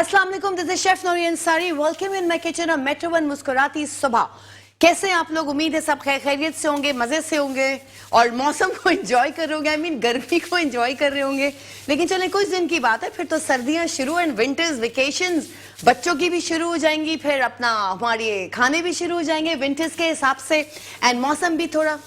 अस्सलाम वालेकुम, this is chef Noori Ansari. Welcome in my kitchen और मेट्रो वन मुस्कुराती सुबह। कैसे हैं आप लोग? उम्मीद है सब खैरियत से होंगे, मजे से होंगे और मौसम को एंजॉय कर रहे होंगे। आई मीन गर्मी को एंजॉय कर रहे होंगे। लेकिन चलें, कुछ दिन की बात है, फिर तो सर्दियां शुरू एंड विंटर्स वेकेशंस बच्चों की भी शुरू हो जाएंगी, फिर अपना हमारे खाने भी शुरू हो जाएंगे विंटर्स के हिसाब से, एंड मौसम भी थोड़ा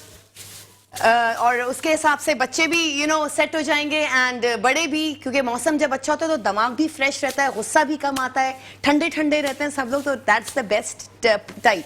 और उसके हिसाब से बच्चे भी सेट हो जाएंगे एंड बड़े भी, क्योंकि मौसम जब अच्छा होता है तो दिमाग भी फ्रेश रहता है, गुस्सा भी कम आता है, ठंडे ठंडे रहते हैं सब लोग, तो दैट्स द बेस्ट टाइप।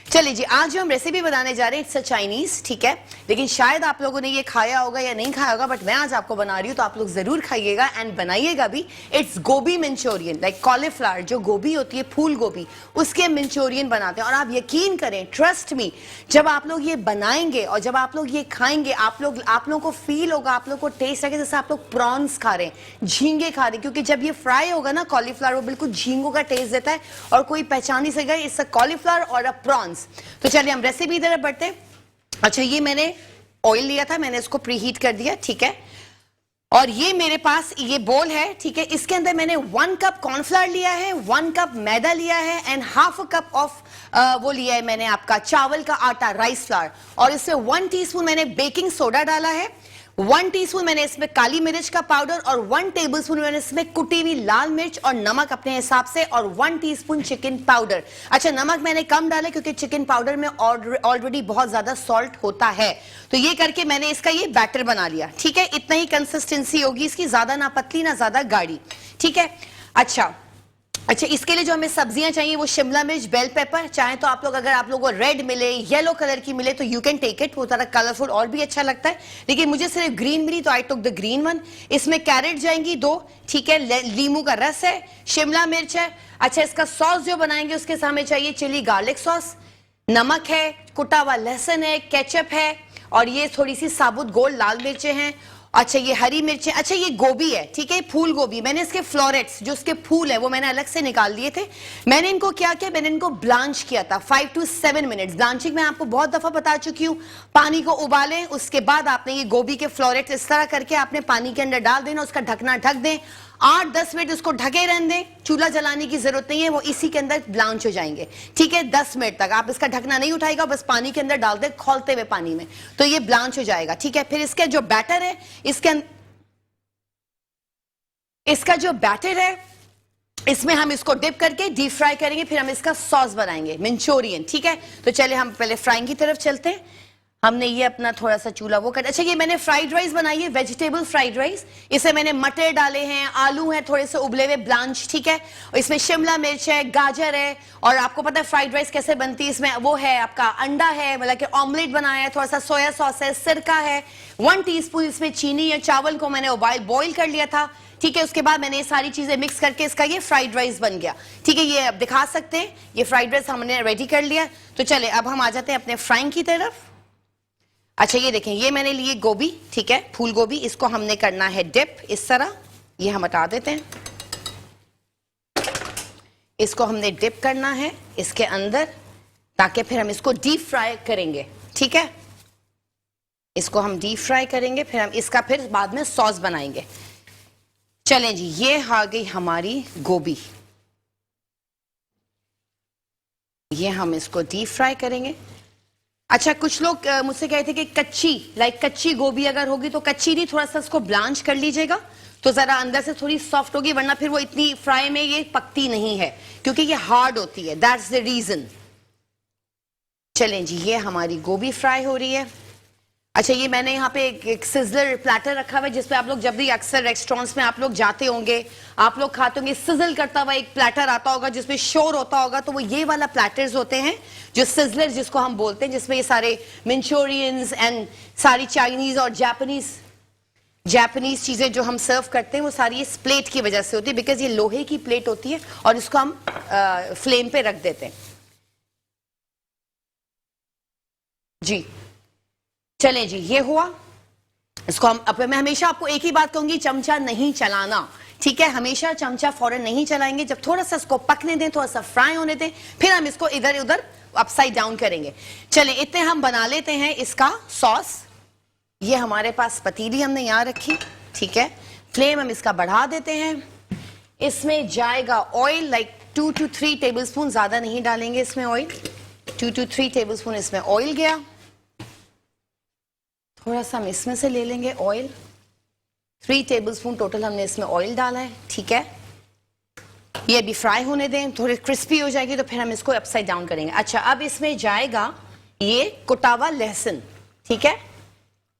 चलिए जी, आज जो हम रेसिपी बनाने जा रहे हैं इट्स अ चाइनीज, ठीक है। लेकिन शायद आप लोगों ने ये खाया होगा या नहीं खाया होगा, बट मैं आज आपको बना रही हूँ तो आप लोग जरूर खाइएगा एंड बनाइएगा भी। इट्स गोभी मंचूरियन, लाइक कॉलीफ्लावर जो गोभी होती है, फूल गोभी, उसके मंचूरियन बनाते हैं। और आप यकीन करें, ट्रस्ट मी, जब आप लोग ये बनाएंगे और जब आप लोग ये खाएंगे, आप लोगों को फील होगा, आप लोग को टेस्ट आएगा जैसे आप लोग प्रॉन्स खा रहे हैं, झींगे खा रहे हैं। क्योंकि जब ये फ्राई होगा ना कॉलीफ्लावर, वो बिल्कुल झींगों का टेस्ट देता है और कोई पहचान नहीं सकेगा इट्स अ कॉलीफ्लावर और अ प्रॉन्स। तो चलिए हम रेसिपी तरफ बढ़ते हैं। अच्छा, ये मैंने ऑयल लिया था, मैंने इसको प्रीहीट कर दिया, ठीक है। और ये मेरे पास ये बोल है, ठीक है। इसके अंदर मैंने 1 कप कॉर्नफ्लावर लिया है, 1 कप मैदा लिया है एंड हाफ कप ऑफ वो लिया है मैंने आपका चावल का आटा, राइस फ्लावर। और इसमें 1 टीस्पून मैंने बेकिंग सोडा डाला है, 1 टीस्पून मैंने इसमें काली मिर्च का पाउडर और 1 टेबलस्पून मैंने इसमें कुटी हुई लाल मिर्च और नमक अपने हिसाब से, और 1 टीस्पून चिकन पाउडर। अच्छा, नमक मैंने कम डाला क्योंकि चिकन पाउडर में ऑलरेडी बहुत ज्यादा सॉल्ट होता है। तो ये करके मैंने इसका ये बैटर बना लिया, ठीक है। इतना ही कंसिस्टेंसी होगी इसकी, ज्यादा ना पतली ना ज्यादा गाढ़ी, ठीक है। अच्छा, इसके लिए जो हमें सब्जियां चाहिए वो शिमला मिर्च, बेल पेपर, चाहे तो आप लोग, अगर आप लोगों को रेड मिले, येलो कलर की मिले तो यू कैन टेक इट, वो थोड़ा कलरफुल और भी अच्छा लगता है। लेकिन मुझे सिर्फ ग्रीन मिली तो आई टुक द ग्रीन वन। इसमें कैरेट जाएंगी 2, ठीक है। लीमू का रस है, शिमला मिर्च है। अच्छा, इसका सॉस जो बनाएंगे उसके हमें चाहिए चिली गार्लिक सॉस, नमक है, कुटा हुआ लहसुन है, केचप है, और ये थोड़ी सी साबुत गोल लाल मिर्चें हैं। अच्छा, ये हरी मिर्चें। अच्छा, ये गोभी है, ठीक है, फूल गोभी। मैंने इसके फ्लोरेट्स, जो इसके फूल है, वो मैंने अलग से निकाल दिए थे। मैंने इनको क्या किया, मैंने इनको ब्लांच किया था 5 to 7 मिनट्स। ब्लांचिंग मैं आपको बहुत दफा बता चुकी हूँ। पानी को उबालें, उसके बाद आपने ये गोभी के फ्लोरेट्स इस तरह करके आपने पानी के अंदर डाल देना, उसका ढकना ढक दें, 8-10 मिनट उसको ढके रहने दें। चूल्हा जलाने की जरूरत नहीं है, वो इसी के अंदर ब्लांच हो जाएंगे, ठीक है। 10 मिनट तक आप इसका ढकना नहीं उठाएगा, बस पानी के अंदर डाल दे खौलते हुए पानी में, तो ये ब्लांच हो जाएगा, ठीक है। फिर इसका जो बैटर है, इसका जो बैटर है, इसमें हम इसको डिप करके डीप फ्राई करेंगे, फिर हम इसका सॉस बनाएंगे मंचूरियन, ठीक है। तो चलिए हम पहले फ्राइंग की तरफ चलते हैं। हमने ये अपना थोड़ा सा चूल्हा वो कर। अच्छा, ये मैंने फ्राइड राइस बनाई है, वेजिटेबल फ्राइड राइस। इसे मैंने मटर डाले हैं, आलू हैं थोड़े से उबले हुए ब्लांच, ठीक है। और इसमें शिमला मिर्च है, गाजर है, और आपको पता है फ्राइड राइस कैसे बनती है, इसमें वो है आपका अंडा है, मतलब कि ऑमलेट बनाया है, थोड़ा सा सोया सॉस है, सिरका है, 1 टीस्पून इसमें चीनी है। चावल को मैंने बॉईल कर लिया था, ठीक है। उसके बाद मैंने ये सारी चीजें मिक्स करके इसका ये फ्राइड राइस बन गया, ठीक है। ये अब दिखा सकते हैं, ये फ्राइड राइस हमने रेडी कर लिया। तो चले अब हम आ जाते हैं अपने फ्राइंग की तरफ। अच्छा, ये देखें, ये मैंने लिए गोभी, ठीक है, फूल गोभी। इसको हमने करना है डिप इस तरह, ये हम हटा देते हैं। इसको हमने डिप करना है इसके अंदर, ताकि फिर हम इसको डीप फ्राई करेंगे, ठीक है। इसको हम डीप फ्राई करेंगे, फिर हम इसका फिर बाद में सॉस बनाएंगे। चलें जी, ये आ गई हमारी गोभी, ये हम इसको डीप फ्राई करेंगे। अच्छा, कुछ लोग मुझसे कहते थे कि कच्ची गोभी अगर होगी तो कच्ची नहीं, थोड़ा सा इसको ब्लांच कर लीजिएगा तो जरा अंदर से थोड़ी सॉफ्ट होगी, वरना फिर वो इतनी फ्राई में ये पकती नहीं है, क्योंकि ये हार्ड होती है, दैट्स द रीजन। चलें जी, ये हमारी गोभी फ्राई हो रही है। अच्छा, ये मैंने यहाँ पे एक सिजलर प्लेटर रखा हुआ है, जिसपे आप लोग जब भी अक्सर रेस्टोरेंट्स में आप लोग जाते होंगे, आप लोग खाते होंगे, सिजल करता हुआ एक प्लेटर आता होगा जिसमें शोर होता होगा, तो वो ये वाला प्लेटर्स होते हैं जो सिजलर जिसको हम बोलते हैं, जिसमें ये सारे मंचूरियंस एंड सारी चाइनीज और जापानीज चीजें जो हम सर्व करते हैं वो सारी इस प्लेट की वजह से होती है, बिकॉज ये लोहे की प्लेट होती है और इसको हम फ्लेम पे रख देते हैं जी। चलें जी, ये हुआ। इसको हम मैं हमेशा आपको एक ही बात कहूंगी, चमचा नहीं चलाना, ठीक है। हमेशा चमचा फौरन नहीं चलाएंगे, जब थोड़ा सा इसको पकने दें, थोड़ा सा फ्राई होने दें, फिर हम इसको इधर उधर अपसाइड डाउन करेंगे। चलें, इतने हम बना लेते हैं इसका सॉस। ये हमारे पास पतीली हमने यहाँ रखी, ठीक है। फ्लेम हम इसका बढ़ा देते हैं। इसमें जाएगा ऑयल, लाइक 2 to 3 टेबलस्पून, ज्यादा नहीं डालेंगे इसमें ऑयल। 2 to 3 टेबलस्पून इसमें ऑयल गया। थोड़ा सा हम इसमें से ले लेंगे ऑयल। 3 टेबलस्पून टोटल हमने इसमें ऑयल डाला है, ठीक है। ये भी फ्राई होने दें, थोड़ी क्रिस्पी हो जाएगी तो फिर हम इसको अपसाइड डाउन करेंगे। अच्छा, अब इसमें जाएगा ये कुटा हुआ लहसुन, ठीक है।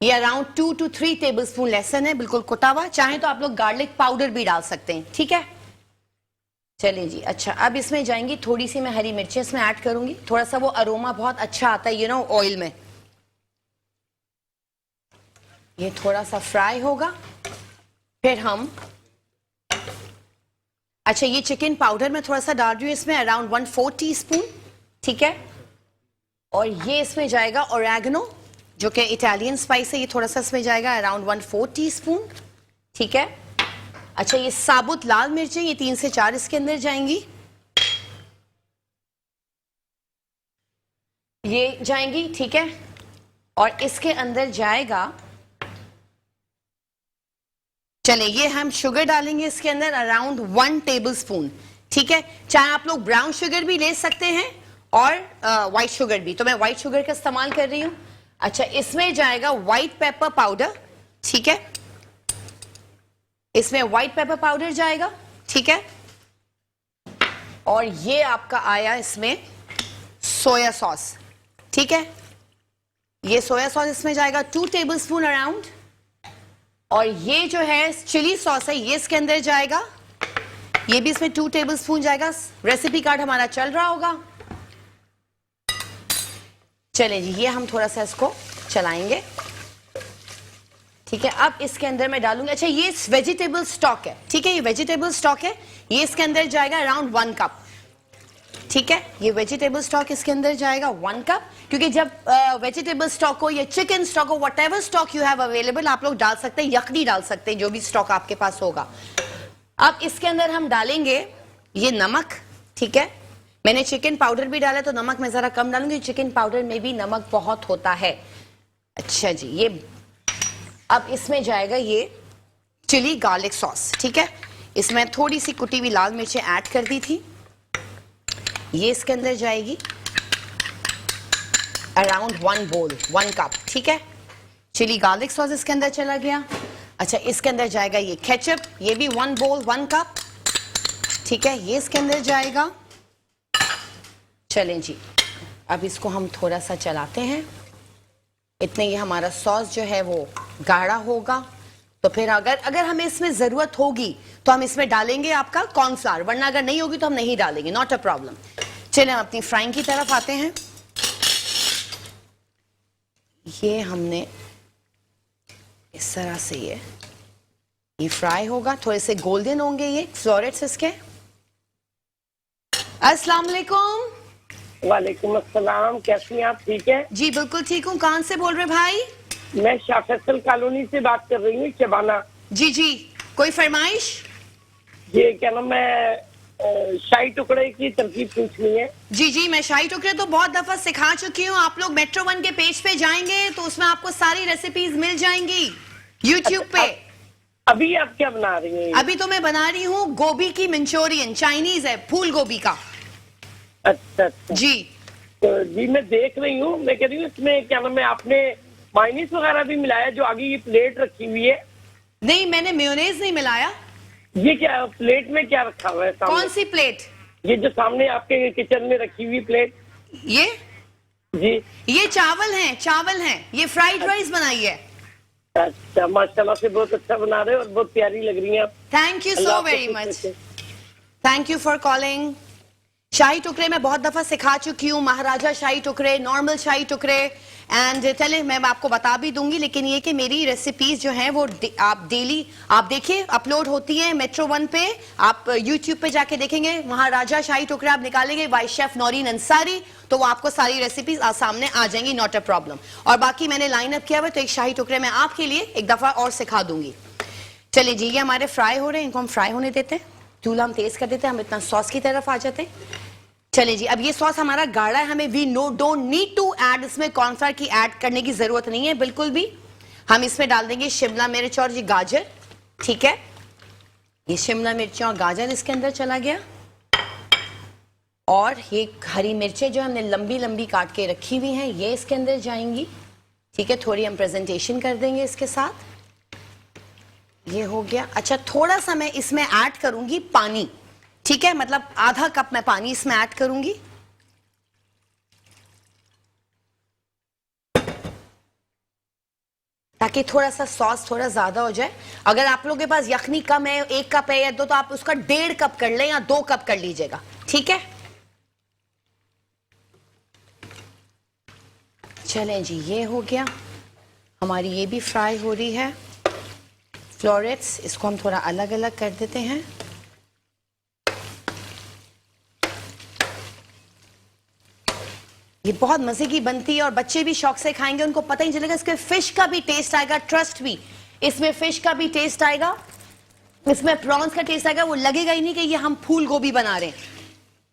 ये अराउंड 2 to 3 टेबलस्पून लहसुन है, बिल्कुल कुटा हुआ। चाहे तो आप लोग गार्लिक पाउडर भी डाल सकते हैं, ठीक है। चलिए जी। अच्छा, अब इसमें जाएंगी थोड़ी सी मैं हरी मिर्चें इसमें ऐड करूंगी, थोड़ा सा वो अरोमा बहुत अच्छा आता है यू नो ऑयल में। ये थोड़ा सा फ्राई होगा, फिर हम, अच्छा ये चिकन पाउडर मैं थोड़ा सा डाल रही हूँ इसमें, अराउंड 1/4 टीस्पून, ठीक है। और ये इसमें जाएगा ओरेगनो, जो कि इटालियन स्पाइस है, ये थोड़ा सा इसमें जाएगा अराउंड 1/4 टीस्पून, ठीक है। अच्छा, ये साबुत लाल मिर्चें, ये 3 से 4 इसके अंदर जाएंगी, ये जाएंगी, ठीक है। और इसके अंदर जाएगा, चले ये हम शुगर डालेंगे इसके अंदर अराउंड 1 टेबलस्पून, ठीक है। चाहे आप लोग ब्राउन शुगर भी ले सकते हैं और व्हाइट शुगर भी, तो मैं व्हाइट शुगर का इस्तेमाल कर रही हूं। अच्छा, इसमें जाएगा व्हाइट पेपर पाउडर, ठीक है। इसमें व्हाइट पेपर पाउडर जाएगा, ठीक है। और ये आपका आया इसमें सोया सॉस, ठीक है। ये सोया सॉस इसमें जाएगा 2 टेबलस्पून अराउंड। और ये जो है चिली सॉस है, ये इसके अंदर जाएगा, ये भी इसमें 2 टेबलस्पून जाएगा। रेसिपी कार्ड हमारा चल रहा होगा। चलें जी, ये हम थोड़ा सा इसको चलाएंगे, ठीक है। अब इसके अंदर मैं डालूंगी, अच्छा ये वेजिटेबल स्टॉक है, ठीक है। ये वेजिटेबल स्टॉक है, ये इसके अंदर जाएगा अराउंड 1 कप, ठीक है। ये वेजिटेबल स्टॉक इसके अंदर जाएगा 1 कप, क्योंकि जब वेजिटेबल स्टॉक हो या चिकन स्टॉक हो, what ever stock you have available, आप लोग डाल सकते हैं, यखनी डाल सकते हैं, जो भी स्टॉक आपके पास होगा। अब इसके अंदर हम डालेंगे ये नमक, ठीक है। मैंने चिकन पाउडर भी डाला तो नमक मैं जरा कम डालूंगी, चिकन पाउडर में भी नमक बहुत होता है। अच्छा जी, ये अब इसमें जाएगा ये चिली गार्लिक सॉस, ठीक है। इसमें थोड़ी सी कुटी हुई लाल मिर्चें ऐड कर दी थी, ये इसके अंदर जाएगी अराउंड 1 कप, ठीक है। चिली गार्लिक सॉस इसके अंदर चला गया। अच्छा, इसके अंदर जाएगा ये केचप, ये भी 1 कप, ठीक है। ये इसके अंदर जाएगा। चलें जी, अब इसको हम थोड़ा सा चलाते हैं, इतने ये हमारा सॉस जो है वो गाढ़ा होगा। तो फिर अगर हमें इसमें जरूरत होगी तो हम इसमें डालेंगे आपका कॉर्नफ्लावर, वरना अगर नहीं होगी तो हम नहीं डालेंगे, नॉट अ प्रॉब्लम। चलिए हम अपनी फ्राइंग की तरफ आते हैं। ये हमने इस तरह से ये फ्राई होगा, थोड़े से गोल्डन होंगे ये फ्लोरेट्स इसके। अस्सलाम वालेकुम। वालेकुम अस्सलाम, कैसी हैं आप? ठीक है जी, बिल्कुल ठीक हूँ। कहाँ से बोल रहे भाई? मैं शाह फैसल कॉलोनी से बात कर रही हूँ, शबाना। जी जी, कोई फरमाइश? ये क्या नाम है, शाही टुकड़े की तरकीब पूछनी है। जी जी, मैं शाही टुकड़े तो बहुत दफा सिखा चुकी हूँ। आप लोग मेट्रो 1 के पेज पे जाएंगे तो उसमें आपको सारी रेसिपीज मिल जाएंगी यूट्यूब पे। अभी आप क्या बना रही हैं? अभी तो मैं बना रही हूँ गोभी की मंचूरियन, चाइनीज है, फूल गोभी का। अच्छा अच्छा जी तो जी, मैं देख रही हूँ, मैं कह रही हूँ इसमें क्या नाम है, आपने माइनीस वगैरह भी मिलाया? जो आगे ये प्लेट रखी हुई है। नहीं, मैंने मेयोनेज नहीं मिलाया। ये क्या प्लेट में क्या रखा हुआ है सामने? कौन सी प्लेट? ये जो सामने आपके किचन में रखी हुई प्लेट। ये जी, ये चावल हैं, ये फ्राइड राइस बनाई है। अच्छा, माशाल्लाह से बहुत अच्छा बना रहे हो और बहुत प्यारी लग रही हैं आप। Thank you so very much, thank you for calling. शाही टुकड़े मैं बहुत दफा सिखा चुकी हूँ, महाराजा शाही टुकड़े, नॉर्मल शाही टुकड़े, एंड चले मैं आपको बता भी दूंगी। लेकिन ये कि मेरी रेसिपीज जो हैं वो आप डेली आप देखिए अपलोड होती हैं मेट्रो 1 पे, आप यूट्यूब पे जाके देखेंगे महाराजा शाही टुकड़े आप निकालेंगे बाय शेफ नौरीन अंसारी, तो वो आपको सारी रेसिपीज सामने आ जाएंगी, नॉट अ प्रॉब्लम। और बाकी मैंने लाइन अप किया हुआ, तो एक शाही टुकड़े मैं आपके लिए एक दफा और सिखा दूंगी। चलिए जी, ये हमारे फ्राई हो रहे हैं, इनको हम फ्राई होने देते हैं, चूल्हा हम तेज कर देते हैं, हम इतना सॉस की तरफ आ जाते हैं। चलिए जी, अब ये सॉस हमारा गाढ़ा है, हमें we don't need to add इसमें कॉर्नफ्लावर की ऐड करने की जरूरत नहीं है बिल्कुल भी। हम इसमें डाल देंगे शिमला मिर्च और ये गाजर, ठीक है। ये शिमला मिर्चें और गाजर इसके अंदर चला गया, और ये हरी मिर्चें जो हमने लंबी लंबी काट के रखी हुई हैं ये इसके अंदर जाएंगी। ठीक है, थोड़ी हम प्रेजेंटेशन कर देंगे इसके साथ। ये हो गया। अच्छा, थोड़ा सा मैं इसमें ऐड करूंगी पानी। ठीक है, मतलब आधा कप मैं पानी इसमें ऐड करूंगी। ताकि थोड़ा सा सॉस थोड़ा ज्यादा हो जाए। अगर आप लोगों के पास यखनी कम है, 1 कप है या 2, तो आप उसका 1.5 कप कर लें या 2 कप कर लीजिएगा। ठीक है, चलें जी, ये हो गया हमारी। ये भी फ्राई हो रही है फ्लोरेट्स। इसको हम थोड़ा अलग अलग कर देते हैं। ये बहुत मजे की बनती है और बच्चे भी शौक से खाएंगे, उनको पता ही चलेगा। इसके फिश का भी टेस्ट आएगा, ट्रस्ट भी, इसमें फिश का भी टेस्ट आएगा, इसमें प्रॉन्स का टेस्ट आएगा। वो लगेगा ही नहीं कि ये हम फूल गोभी बना रहे हैं,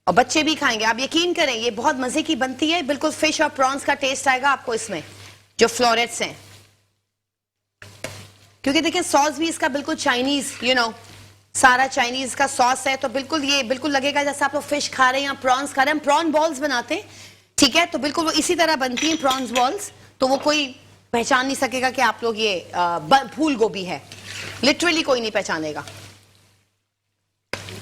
और बच्चे भी खाएंगे। आप यकीन करें, ये बहुत मजे की बनती है। बिल्कुल फिश और प्रॉन्स का टेस्ट आएगा आपको इसमें, जो फ्लोरेट्स हैं। क्योंकि देखिए सॉस भी इसका बिल्कुल चाइनीज, सारा चाइनीज का सॉस है, तो बिल्कुल ये बिल्कुल लगेगा जैसे आप लोग फिश खा रहे हैं या प्रॉन्स खा रहे हैं। हम प्रॉन बॉल्स बनाते हैं, ठीक है, तो बिल्कुल वो इसी तरह बनती हैं प्रॉन्स बॉल्स। तो वो कोई पहचान नहीं सकेगा कि आप लोग ये फूल गोभी है, लिटरली कोई नहीं पहचानेगा।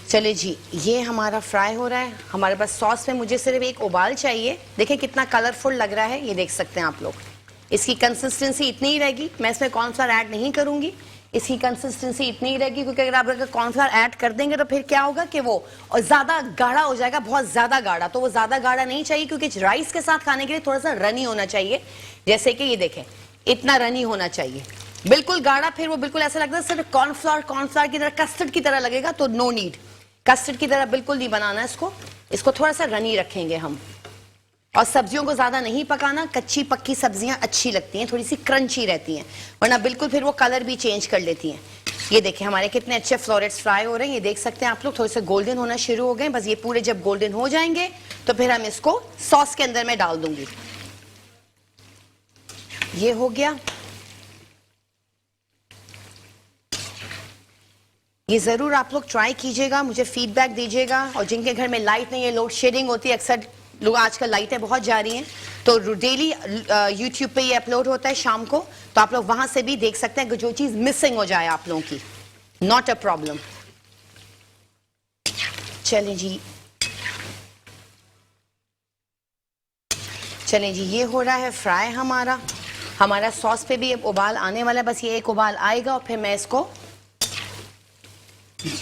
चले जी, ये हमारा फ्राई हो रहा है। हमारे पास सॉस में मुझे सिर्फ एक उबाल चाहिए। देखें कितना कलरफुल लग रहा है, ये देख सकते हैं आप लोग। इसकी कंसिस्टेंसी इतनी ही रहेगी, मैं इसमें कॉर्नफ्लावर ऐड नहीं करूंगी। इसकी कंसिस्टेंसी इतनी ही रहेगी, क्योंकि अगर आप कॉर्नफ्लावर ऐड कर देंगे तो फिर क्या होगा कि वो और ज्यादा गाढ़ा हो जाएगा, बहुत ज्यादा गाढ़ा। तो वो ज्यादा गाढ़ा नहीं चाहिए, क्योंकि राइस के साथ खाने के लिए थोड़ा सा रनी होना चाहिए। जैसे कि ये देखें, इतना रनी होना चाहिए। बिल्कुल गाढ़ा फिर वो बिल्कुल ऐसा लगता है सिर्फ कॉर्नफ्लावर की तरह, कस्टर्ड की तरह लगेगा, तो नो नीड। कस्टर्ड की तरह बिल्कुल नहीं बनाना इसको थोड़ा सा रनी रखेंगे हम। और सब्जियों को ज्यादा नहीं पकाना, कच्ची पक्की सब्जियां अच्छी लगती हैं, थोड़ी सी क्रंची रहती हैं, वरना बिल्कुल फिर वो कलर भी चेंज कर लेती हैं। ये देखें हमारे कितने अच्छे फ्लोरेट्स फ्राई हो रहे हैं, ये देख सकते हैं आप लोग, थोड़े से गोल्डन होना शुरू हो गए। बस ये पूरे जब गोल्डन हो जाएंगे तो फिर हम इसको सॉस के अंदर में डाल दूंगी। ये हो गया। ये जरूर आप लोग ट्राई कीजिएगा, मुझे फीडबैक दीजिएगा। और जिनके घर में लाइट नहीं है, लोड शेडिंग होती है, अक्सर लोग आजकल लाइटें बहुत जा रही हैं, तो डेली यूट्यूब पे ये अपलोड होता है शाम को, तो आप लोग वहां से भी देख सकते हैं कि जो चीज मिसिंग हो जाए आप लोगों की, नॉट अ प्रॉब्लम। चलें जी, ये हो रहा है फ्राई हमारा सॉस पे भी अब उबाल आने वाला है। बस ये एक उबाल आएगा और फिर मैं इसको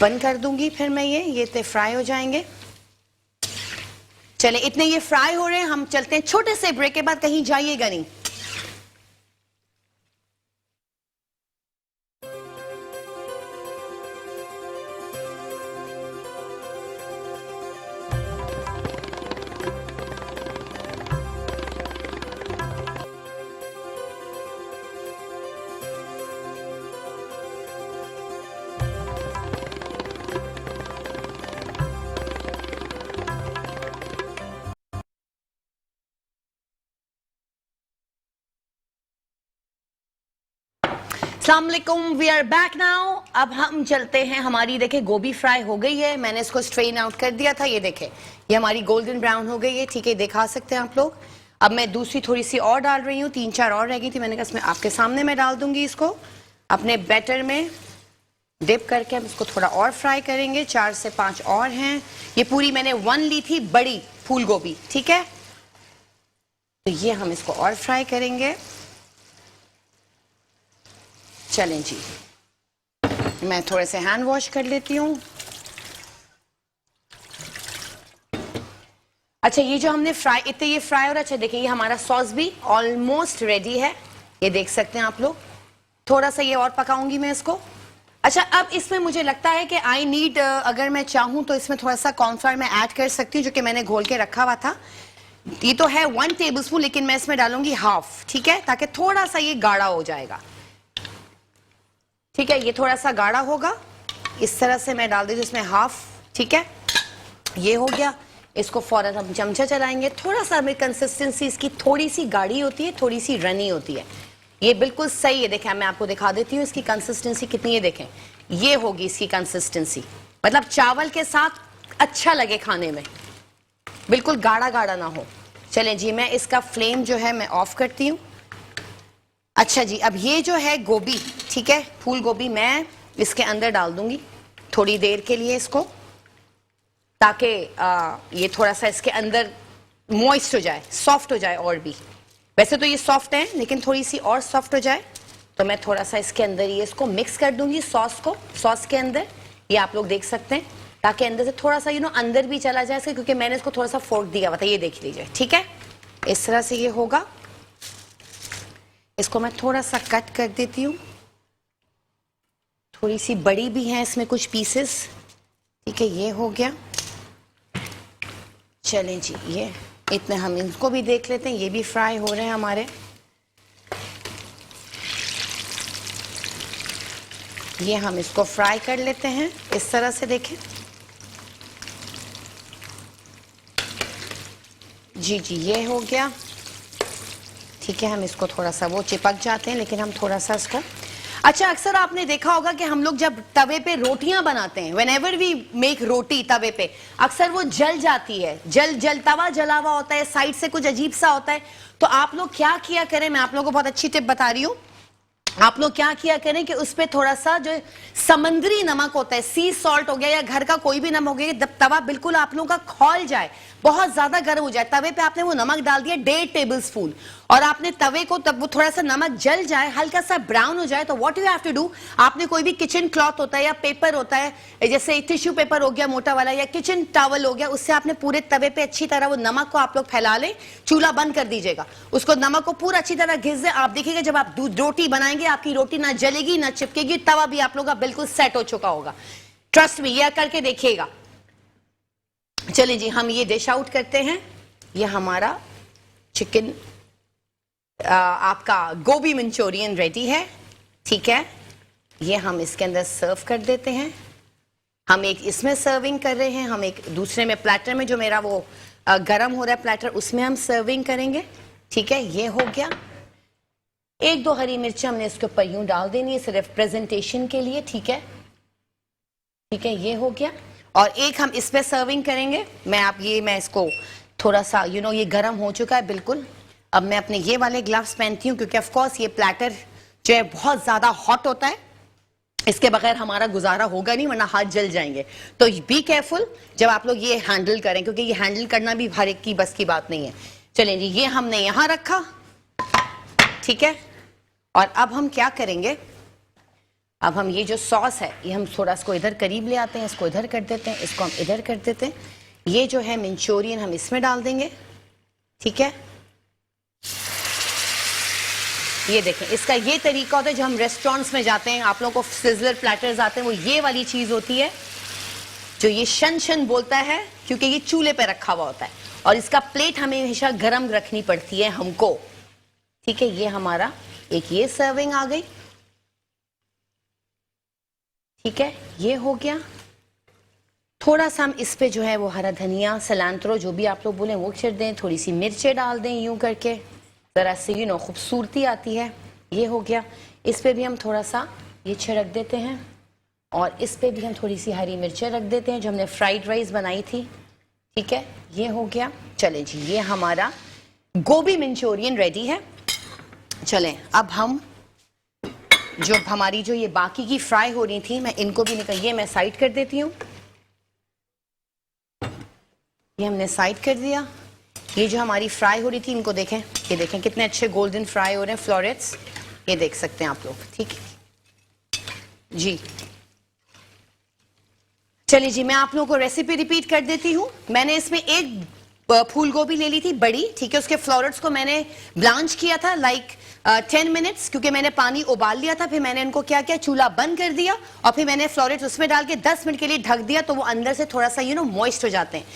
बंद कर दूंगी। फिर मैं ये फ्राई हो जाएंगे। चले, इतने ये फ्राई हो रहे हैं, हम चलते हैं छोटे से ब्रेक के बाद, कहीं जाइएगा नहीं। अस्सलामुअलैकुम, वी आर बैक नाउ। अब हम चलते हैं, हमारी देखें गोभी फ्राई हो गई है, मैंने इसको स्ट्रेन आउट कर दिया था। ये देखें, ये हमारी गोल्डन ब्राउन हो गई है, ठीक है, दिखा सकते हैं आप लोग। अब मैं दूसरी थोड़ी सी और डाल रही हूँ, 3-4 और रह गई थी, मैंने कहा इसमें आपके सामने मैं डाल दूंगी। इसको अपने बैटर में डिप करके हम इसको थोड़ा और फ्राई करेंगे। 4 से 5 और हैं। ये पूरी मैंने 1 ली थी, बड़ी फूल गोभी, ठीक है, तो ये हम इसको और फ्राई करेंगे। चलें जी, मैं थोड़े से हैंड वॉश कर लेती हूँ। अच्छा, ये जो हमने फ्राई, इतने ये फ्राई हो रहा है। अच्छा देखिए, ये हमारा सॉस भी ऑलमोस्ट रेडी है, ये देख सकते हैं आप लोग। थोड़ा सा ये और पकाऊंगी मैं इसको। अच्छा, अब इसमें मुझे लगता है कि आई नीड, अगर मैं चाहूँ तो इसमें थोड़ा सा कॉर्नफ्लावर मैं ऐड कर सकती हूँ, जो कि मैंने घोल के रखा हुआ था। ये तो है 1 टेबलस्पून, लेकिन मैं इसमें डालूंगी हाफ, ठीक है, ताकि थोड़ा सा ये गाढ़ा हो जाएगा। ठीक है, ये थोड़ा सा गाढ़ा होगा, इस तरह से मैं डाल दीजिए इसमें हाफ, ठीक है, ये हो गया। इसको फौरन हम चमचा चलाएंगे। थोड़ा सा हमें कंसिस्टेंसी इसकी थोड़ी सी गाढ़ी होती है, थोड़ी सी रनी होती है। ये बिल्कुल सही है, देखें मैं आपको दिखा देती हूँ इसकी कंसिस्टेंसी कितनी है। देखें ये होगी इसकी कंसिस्टेंसी, मतलब चावल के साथ अच्छा लगे खाने में, बिल्कुल गाढ़ा गाढ़ा ना हो। चलें जी, मैं इसका फ्लेम जो है मैं ऑफ करती हूँ। अच्छा जी, अब ये जो है गोभी, ठीक है, फूल गोभी, मैं इसके अंदर डाल दूंगी थोड़ी देर के लिए इसको, ताकि ये थोड़ा सा इसके अंदर मॉइस्ट हो जाए, सॉफ्ट हो जाए। और भी वैसे तो ये सॉफ्ट है, लेकिन थोड़ी सी और सॉफ्ट हो जाए तो मैं थोड़ा सा इसके अंदर ये इसको मिक्स कर दूंगी सॉस को, सॉस के अंदर। ये आप लोग देख सकते हैं, ताकि अंदर से थोड़ा सा अंदर भी चला जाए इसके, क्योंकि मैंने इसको थोड़ा सा फोर्क दिया हुआ था, ये देख लीजिए, ठीक है। इस तरह से ये होगा। इसको मैं थोड़ा सा कट कर देती हूँ, थोड़ी सी बड़ी भी है इसमें कुछ पीसेस, ठीक है। ये हो गया। चलें जी, ये इतने हम इनको भी देख लेते हैं, ये भी फ्राई हो रहे हैं हमारे। ये हम इसको फ्राई कर लेते हैं इस तरह से, देखें जी। जी ये हो गया, ठीक है। हम इसको थोड़ा सा, वो चिपक जाते हैं, लेकिन हम थोड़ा सा इसको, अच्छा अक्सर आपने देखा होगा कि हम लोग जब तवे पे रोटियां बनाते हैं, व्हेनेवर वी मेक रोटी तवे पे, अक्सर वो जल जाती है, तवा जला हुआ होता है, साइड से कुछ अजीब सा होता है। तो आप लोग क्या किया करें, मैं आप लोगों को बहुत अच्छी टिप बता रही हूँ। आप लोग क्या किया करें कि उस पे थोड़ा सा जो समंदरी नमक होता है, सी सॉल्ट हो गया या घर का कोई भी नमक हो गया, जब तवा बिल्कुल आप लोगों का खौल जाए, बहुत ज्यादा गर्म हो जाए, तवे पे आपने वो नमक डाल दिया 1.5 टेबल स्पून, और आपने तवे को, तब वो थोड़ा सा नमक जल जाए, हल्का सा ब्राउन हो जाए, तो what you have to do, आपने कोई भी किचन क्लॉथ होता है या पेपर होता है, जैसे टिश्यू पेपर हो गया मोटा वाला, या किचन टॉवल हो गया, उससे आपने पूरे तवे पे अच्छी तरह वो नमक को आप लोग फैला लें। चूल्हा बंद कर दीजिएगा, उसको नमक को पूरा अच्छी तरह घिस दे। आप देखिएगा जब आप रोटी बनाएंगे, आपकी रोटी ना जलेगी ना चिपकेगी, तवा भी आप लोग का बिल्कुल सेट हो चुका होगा। ट्रस्ट मी, ये करके देखिएगा। चलिए जी, हम ये डिश आउट करते हैं। ये हमारा चिकन आपका गोभी मंचूरियन रेडी है, ठीक है। ये हम इसके अंदर सर्व कर देते हैं। हम एक इसमें सर्विंग कर रहे हैं, हम एक दूसरे में प्लेटर में, जो मेरा वो गरम हो रहा है प्लेटर, उसमें हम सर्विंग करेंगे, ठीक है। ये हो गया। 1-2 हरी मिर्च हमने इसके ऊपर यूं डाल देनी है, सिर्फ प्रेजेंटेशन के लिए, ठीक है, ठीक है। ये हो गया। और एक हम इस पे सर्विंग करेंगे। मैं इसको थोड़ा सा ये गर्म हो चुका है बिल्कुल। अब मैं अपने ये वाले ग्लव्स पहनती हूँ, क्योंकि ऑफ कोर्स ये प्लेटर जो है बहुत ज्यादा हॉट होता है, इसके बगैर हमारा गुजारा होगा नहीं, वरना हाथ जल जाएंगे। तो बी केयरफुल जब आप लोग ये हैंडल करें, क्योंकि ये हैंडल करना भी हर एक की बस की बात नहीं है। चलें जी, ये हमने यहां रखा, ठीक है। और अब हम क्या करेंगे, अब हम ये जो सॉस है, ये हम थोड़ा इसको इधर करीब ले आते हैं, इसको इधर कर देते हैं, इसको हम इधर कर देते हैं। ये जो है मंचूरियन हम इसमें डाल देंगे, ठीक है। ये देखें, इसका ये तरीका होता है, जो हम रेस्टोरेंट्स में जाते हैं, आप लोगों को सिजलर प्लेटर्स आते हैं, वो ये वाली चीज होती है जो ये शन शन बोलता है, क्योंकि ये चूल्हे पे रखा हुआ होता है, और इसका प्लेट हमें हमेशा गर्म रखनी पड़ती है हमको, ठीक है। ये हमारा एक ये सर्विंग आ गई, ठीक है। ये हो गया। थोड़ा सा हम इस पे जो है वो हरा धनिया, सलांत्रो, जो भी आप लोग बोले वो छिड़ दें, थोड़ी सी मिर्चें डाल दें यूं करके, जरा से खूबसूरती आती है। ये हो गया। इस पे भी हम थोड़ा सा ये छिड़क देते हैं, और इस पे भी हम थोड़ी सी हरी मिर्चें रख देते हैं, जो हमने फ्राइड राइस बनाई थी, ठीक है। ये हो गया। चलें जी, ये हमारा गोभी मंचूरियन रेडी है। चलें, अब हम जो हमारी जो ये बाकी की फ्राई हो रही थी, मैं इनको भी ये मैं साइड कर देती हूँ। ये हमने साइड कर दिया। ये जो हमारी फ्राई हो रही थी, इनको देखें, ये देखें कितने अच्छे गोल्डन फ्राई हो रहे हैं, फ्लोरेट्स, ये देख सकते हैं आप लोग, ठीक है जी। चलिए जी, मैं आप लोगों को रेसिपी रिपीट कर देती हूँ। मैंने इसमें एक फूल गोभी ले ली थी बड़ी, ठीक है। उसके फ्लोरेट्स को मैंने ब्लांच किया था 10 मिनट्स, क्योंकि मैंने पानी उबाल लिया था। फिर मैंने इनको क्या किया, चूल्हा बंद कर दिया, और फिर मैंने फ्लोरेट्स उसमें डाल के 10 मिनट के लिए ढक दिया, तो वो अंदर से थोड़ा सा मॉइस्ट हो जाते हैं।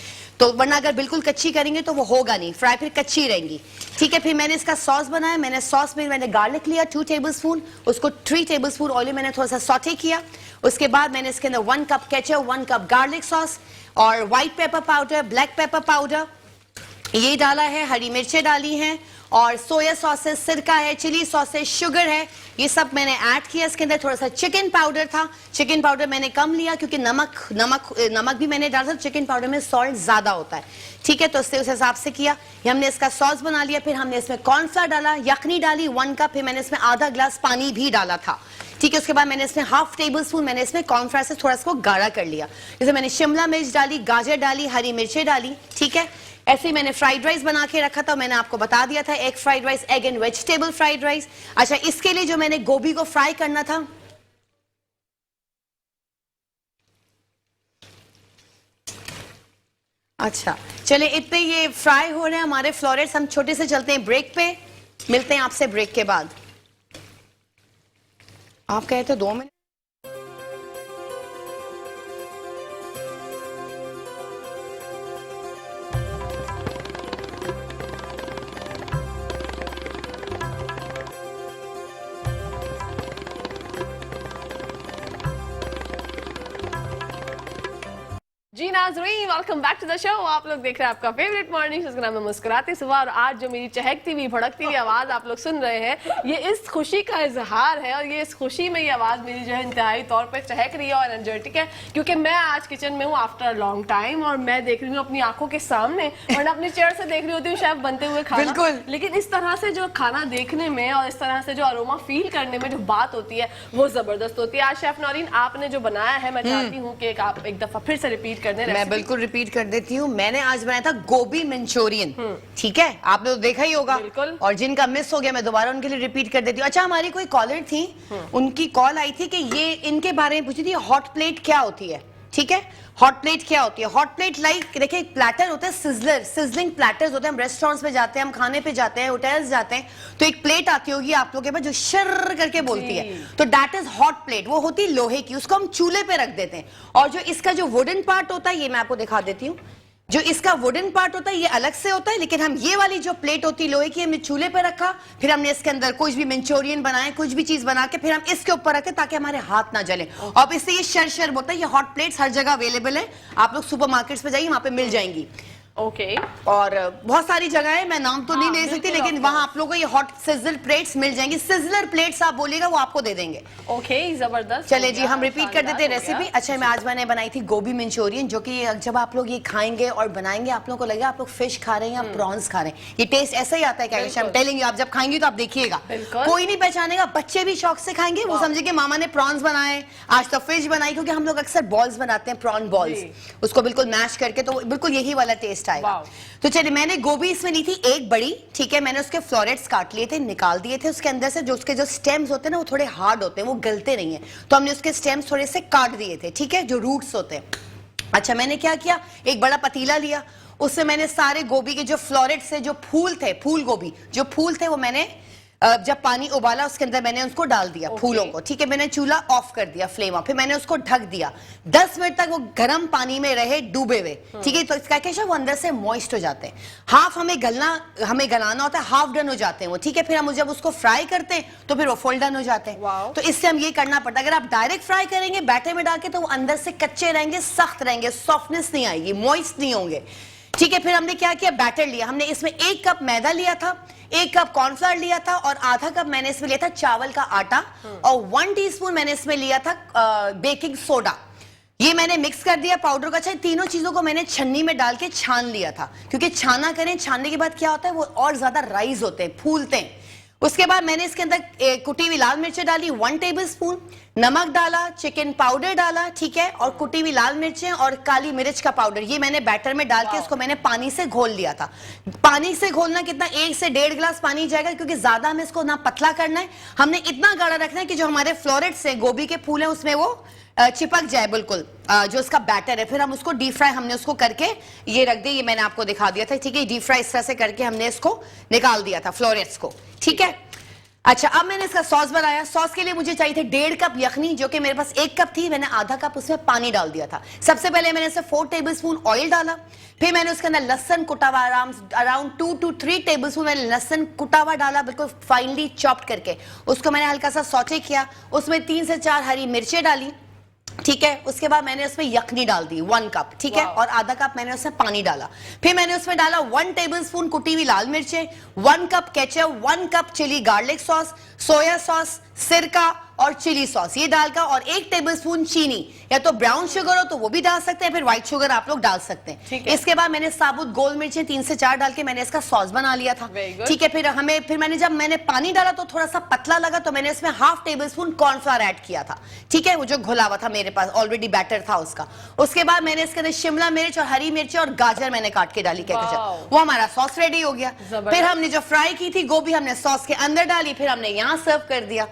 तो वरना अगर बिल्कुल कच्ची करेंगे तो वो होगा नहीं, फ्राई फिर कच्ची रहेंगी, ठीक है। फिर मैंने इसका सॉस बनाया। मैंने सॉस में मैंने गार्लिक लिया 2 टेबल स्पून, उसको 3 टेबल स्पून ऑयल में मैंने थोड़ा सा सॉटे किया। उसके बाद मैंने इसके अंदर 1 cup ketchup, 1 cup garlic sauce, और white pepper powder, black pepper powder, ये डाला है, हरी मिर्चें डाली हैं और सोया सॉस है, सिरका है, चिली सॉस है, शुगर है, ये सब मैंने ऐड किया। इसके अंदर थोड़ा सा चिकन पाउडर था, चिकन पाउडर मैंने कम लिया क्योंकि नमक भी मैंने डाला था, चिकन पाउडर में सॉल्ट ज्यादा होता है, ठीक है, तो उससे उस हिसाब से किया। हमने इसका सॉस बना लिया, फिर हमने इसमें कॉर्नफ्लावर डाला, यखनी डाली 1 कप, फिर मैंने इसमें आधा ग्लास पानी भी डाला था, ठीक है। उसके बाद मैंने इसमें हाफ टेबल स्पून मैंने इसमें कॉर्नफ्लावर से थोड़ा इसको गाढ़ा कर लिया। जैसे मैंने शिमला मिर्च डाली, गाजर डाली, हरी मिर्चें डाली, ठीक है। ऐसे ही मैंने फ्राइड राइस बना के रखा था, मैंने आपको बता दिया था, egg fried rice, egg and vegetable fried rice. अच्छा, इसके लिए जो मैंने गोभी को फ्राई करना था, अच्छा चले इतने ये फ्राई हो रहे हैं हमारे फ्लोरेट्स, हम छोटे से चलते हैं ब्रेक पे, मिलते हैं आपसे ब्रेक के बाद। आप कहे थे 2 मिनट। जी नाज़रीन, welcome back to the show. आप लोग देख रहे हैं आपका फेवरेट मॉर्निंग शो, जिसका नाम है मुस्कुराते सुबह। और आज जो मेरी चहकती हुई भड़कती हुई आवाज आप लोग सुन रहे हैं, ये इस खुशी का इजहार है, और ये इस खुशी में ये आवाज मेरी जो है इंतहाई तौर पे चहक रही है और एनर्जेटिक है, क्योंकि मैं आज किचन में हूँ आफ्टर अ लॉन्ग टाइम, और मैं देख रही हूँ अपनी आंखों के सामने, और अपनी चेयर से देख रही होती हूँ शेफ बनते हुए खाना। बिल्कुल। लेकिन इस तरह से जो खाना देखने में और इस तरह से जो अरोमा फील करने में जो बात होती है वो जबरदस्त होती है। आज शेफ नौरीन आपने जो बनाया है, मैं चाहती हूँ कि आप एक दफा फिर से रिपीट कर दें। मैं बिल्कुल रिपीट कर देती हूँ। मैंने आज बनाया था गोभी मंचूरियन, ठीक है, आपने तो देखा ही होगा, बिल्कुल। और जिनका मिस हो गया मैं दोबारा उनके लिए रिपीट कर देती हूँ। अच्छा, हमारी कोई कॉलर थी, उनकी कॉल आई थी कि ये इनके बारे में पूछी थी, हॉट प्लेट क्या होती है, ठीक है। हॉट प्लेट क्या होती है? हॉट प्लेट लाइक देखिए एक प्लेटर होता है, सिजलिंग प्लेटर्स होते हैं। हम रेस्टोरेंट्स पे जाते हैं, हम खाने पे जाते हैं, होटल्स जाते हैं, तो एक प्लेट आती होगी आप लोगों के पास जो शर्र करके बोलती है, तो दैट इज हॉट प्लेट। वो होती है लोहे की, उसको हम चूल्हे पे रख देते हैं। और जो इसका जो वुडन पार्ट होता है, ये मैं आपको दिखा देती हूँ, जो इसका वुडन पार्ट होता है ये अलग से होता है, लेकिन हम ये वाली जो प्लेट होती है लोहे की, हमने चूल्हे पे रखा, फिर हमने इसके अंदर कुछ भी मंचूरियन बनाए, कुछ भी चीज बना के फिर हम इसके ऊपर रखे ताकि हमारे हाथ ना जले। और इससे ये शर बोलता है। ये हॉट प्लेट्स हर जगह अवेलेबल है, आप लोग सुपरमार्केट्स पे जाइए, वहां पे मिल जाएंगी। ओके। और बहुत सारी जगह है, मैं नाम तो नहीं ले सकती, लेकिन वहां आप लोगों को ये हॉट सिजलर प्लेट्स मिल जाएंगी। सिजलर प्लेट्स आप बोलिएगा वो आपको दे देंगे। ओके, जबरदस्त। चले जी, हम रिपीट कर देते हैं रेसिपी। अच्छा, मैं आज मैंने बनाई थी गोभी मंचूरियन, जो कि जब आप लोग ये खाएंगे और बनाएंगे आप लोगों को लगेगा आप लोग फिश खा रहे हैं या प्रॉन्स खा रहे हैं। ये टेस्ट ऐसा ही आता है, क्या I'm telling you, आप जब खाएंगे तो आप देखिएगा, कोई नहीं पहचानेगा। बच्चे भी शौक से खाएंगे, वो समझे कि मामा ने प्रॉन्स बनाए, आज तो फिश बनाई, क्योंकि हम लोग अक्सर बॉल्स बनाते हैं, प्रॉन बॉल्स, उसको बिल्कुल मैश करके, तो बिल्कुल यही वाला टेस्ट आएगा। तो चलिए, मैंने गोभी इसमें ली थी एक बड़ी, ठीक है। मैंने उसके फ्लोरेट्स काट लिए थे, निकाल दिए थे उसके अंदर से। जो उसके जो स्टेम्स होते हैं ना, वो थोड़े हार्ड होते हैं, वो गलते नहीं है, तो हमने उसके स्टेम्स थोड़े से काट दिए थे, ठीक है, जो रूट्स होते हैं। अच्छा, मैंने क्या किया, एक बड़ा पतीला लिया, उससे मैंने सारे गोभी के जो फ्लोरेट्स से जो फूल थे, फूल गोभी जो फूल थे, वो मैंने जब पानी उबाला उसके अंदर मैंने उसको डाल दिया, फूलों को, ठीक है। मैंने चूल्हा ऑफ कर दिया, फ्लेम ऑफ, फिर मैंने उसको ढक दिया 10 मिनट तक वो गर्म पानी में रहे, डूबे हुए, ठीक है। तो इसका क्या, वो अंदर से मॉइस्ट हो जाते हैं। हाफ हमें गलाना होता है, हाफ डन हो जाते हैं वो, ठीक है। फिर हम जब उसको फ्राई करते हैं तो फिर वो फुल डन हो जाते हैं। तो इससे हम ये करना पड़ता है, अगर आप डायरेक्ट फ्राई करेंगे बैटर में डाल के, तो वो अंदर से कच्चे रहेंगे, सख्त रहेंगे, सॉफ्टनेस नहीं आएगी, मॉइस्ट नहीं होंगे, ठीक है। फिर हमने क्या किया, बैटर लिया, हमने इसमें 1 कप मैदा लिया था, 1 कप कॉर्नफ्लावर लिया था, और आधा कप मैंने इसमें लिया था चावल का आटा, और 1 टीस्पून मैंने इसमें लिया था बेकिंग सोडा। ये मैंने मिक्स कर दिया पाउडर का। अच्छा, तीनों चीजों को मैंने छन्नी में डाल के छान लिया था, क्योंकि छाना करें, छानने के बाद क्या होता है, वो और ज्यादा राइज होते हैं, फूलते हैं। उसके बाद मैंने इसके अंदर कुटी हुई लाल मिर्चें डाली 1 टेबलस्पून, नमक डाला, चिकन पाउडर डाला, ठीक है, और कुटी हुई लाल मिर्चें और काली मिर्च का पाउडर, ये मैंने बैटर में डाल के इसको मैंने पानी से घोल लिया था। पानी से घोलना कितना, 1 से 1.5 गिलास पानी जाएगा, क्योंकि ज्यादा हमें इसको ना पतला करना है, हमने इतना गाढ़ा रखना है कि जो हमारे फ्लोरेट्स हैं, गोभी के फूल हैं, उसमें वो चिपक जाए बिल्कुल, जो इसका बैटर है। फिर हम उसको डीप फ्राई हमने उसको करके ये रख दिया, ये मैंने आपको दिखा दिया था, ठीक है। डीप फ्राई इस तरह से करके हमने इसको निकाल दिया था फ्लोरेट्स को, ठीक है। अच्छा, अब मैंने इसका सॉस बनाया। सॉस के लिए मुझे चाहिए थे 1.5 कप यखनी, जो कि मेरे पास 1 कप थी, मैंने आधा कप उसमें पानी डाल दिया था। सबसे पहले मैंने इसमें 4 टेबलस्पून ऑयल डाला, फिर मैंने उसके अंदर लहसुन कुटा हुआ अराउंड 2 to 3 टेबलस्पून मैंने लहसुन कुटा हुआ डाला, बिल्कुल फाइनली चॉप्ड करके, उसको मैंने हल्का सा सौटे किया। उसमें 3 से 4 हरी मिर्चें डाली, ठीक है। उसके बाद मैंने उसमें यखनी डाल दी 1 कप, ठीक है, और आधा कप मैंने उसमें पानी डाला। फिर मैंने उसमें डाला 1 टेबलस्पून कुटी हुई लाल मिर्चें, 1 cup ketchup, 1 cup chilli garlic sauce, soya sauce, सिरका और चिली सॉस ये डालकर, और 1 टेबलस्पून चीनी, या तो ब्राउन शुगर हो तो वो भी डाल सकते हैं, फिर व्हाइट शुगर आप लोग डाल सकते हैं। इसके बाद मैंने साबुत गोल मिर्चें 3 से 4 डाल के मैंने इसका सॉस बना लिया था, ठीक है। फिर मैंने जब मैंने पानी डाला तो थोड़ा सा पतला लगा, तो मैंने इसमें ½ टेबलस्पून कॉर्नफ्लोर ऐड किया था, ठीक है, वो जो घुला हुआ था मेरे पास ऑलरेडी बैटर था उसका। उसके बाद मैंने इसके अंदर शिमला मिर्च और हरी मिर्च और गाजर मैंने काट के डाली, क्या वो हमारा सॉस रेडी हो गया। फिर हमने जो फ्राई की थी गोभी हमने सॉस के अंदर डाली, फिर हमने यहाँ सर्व कर दिया।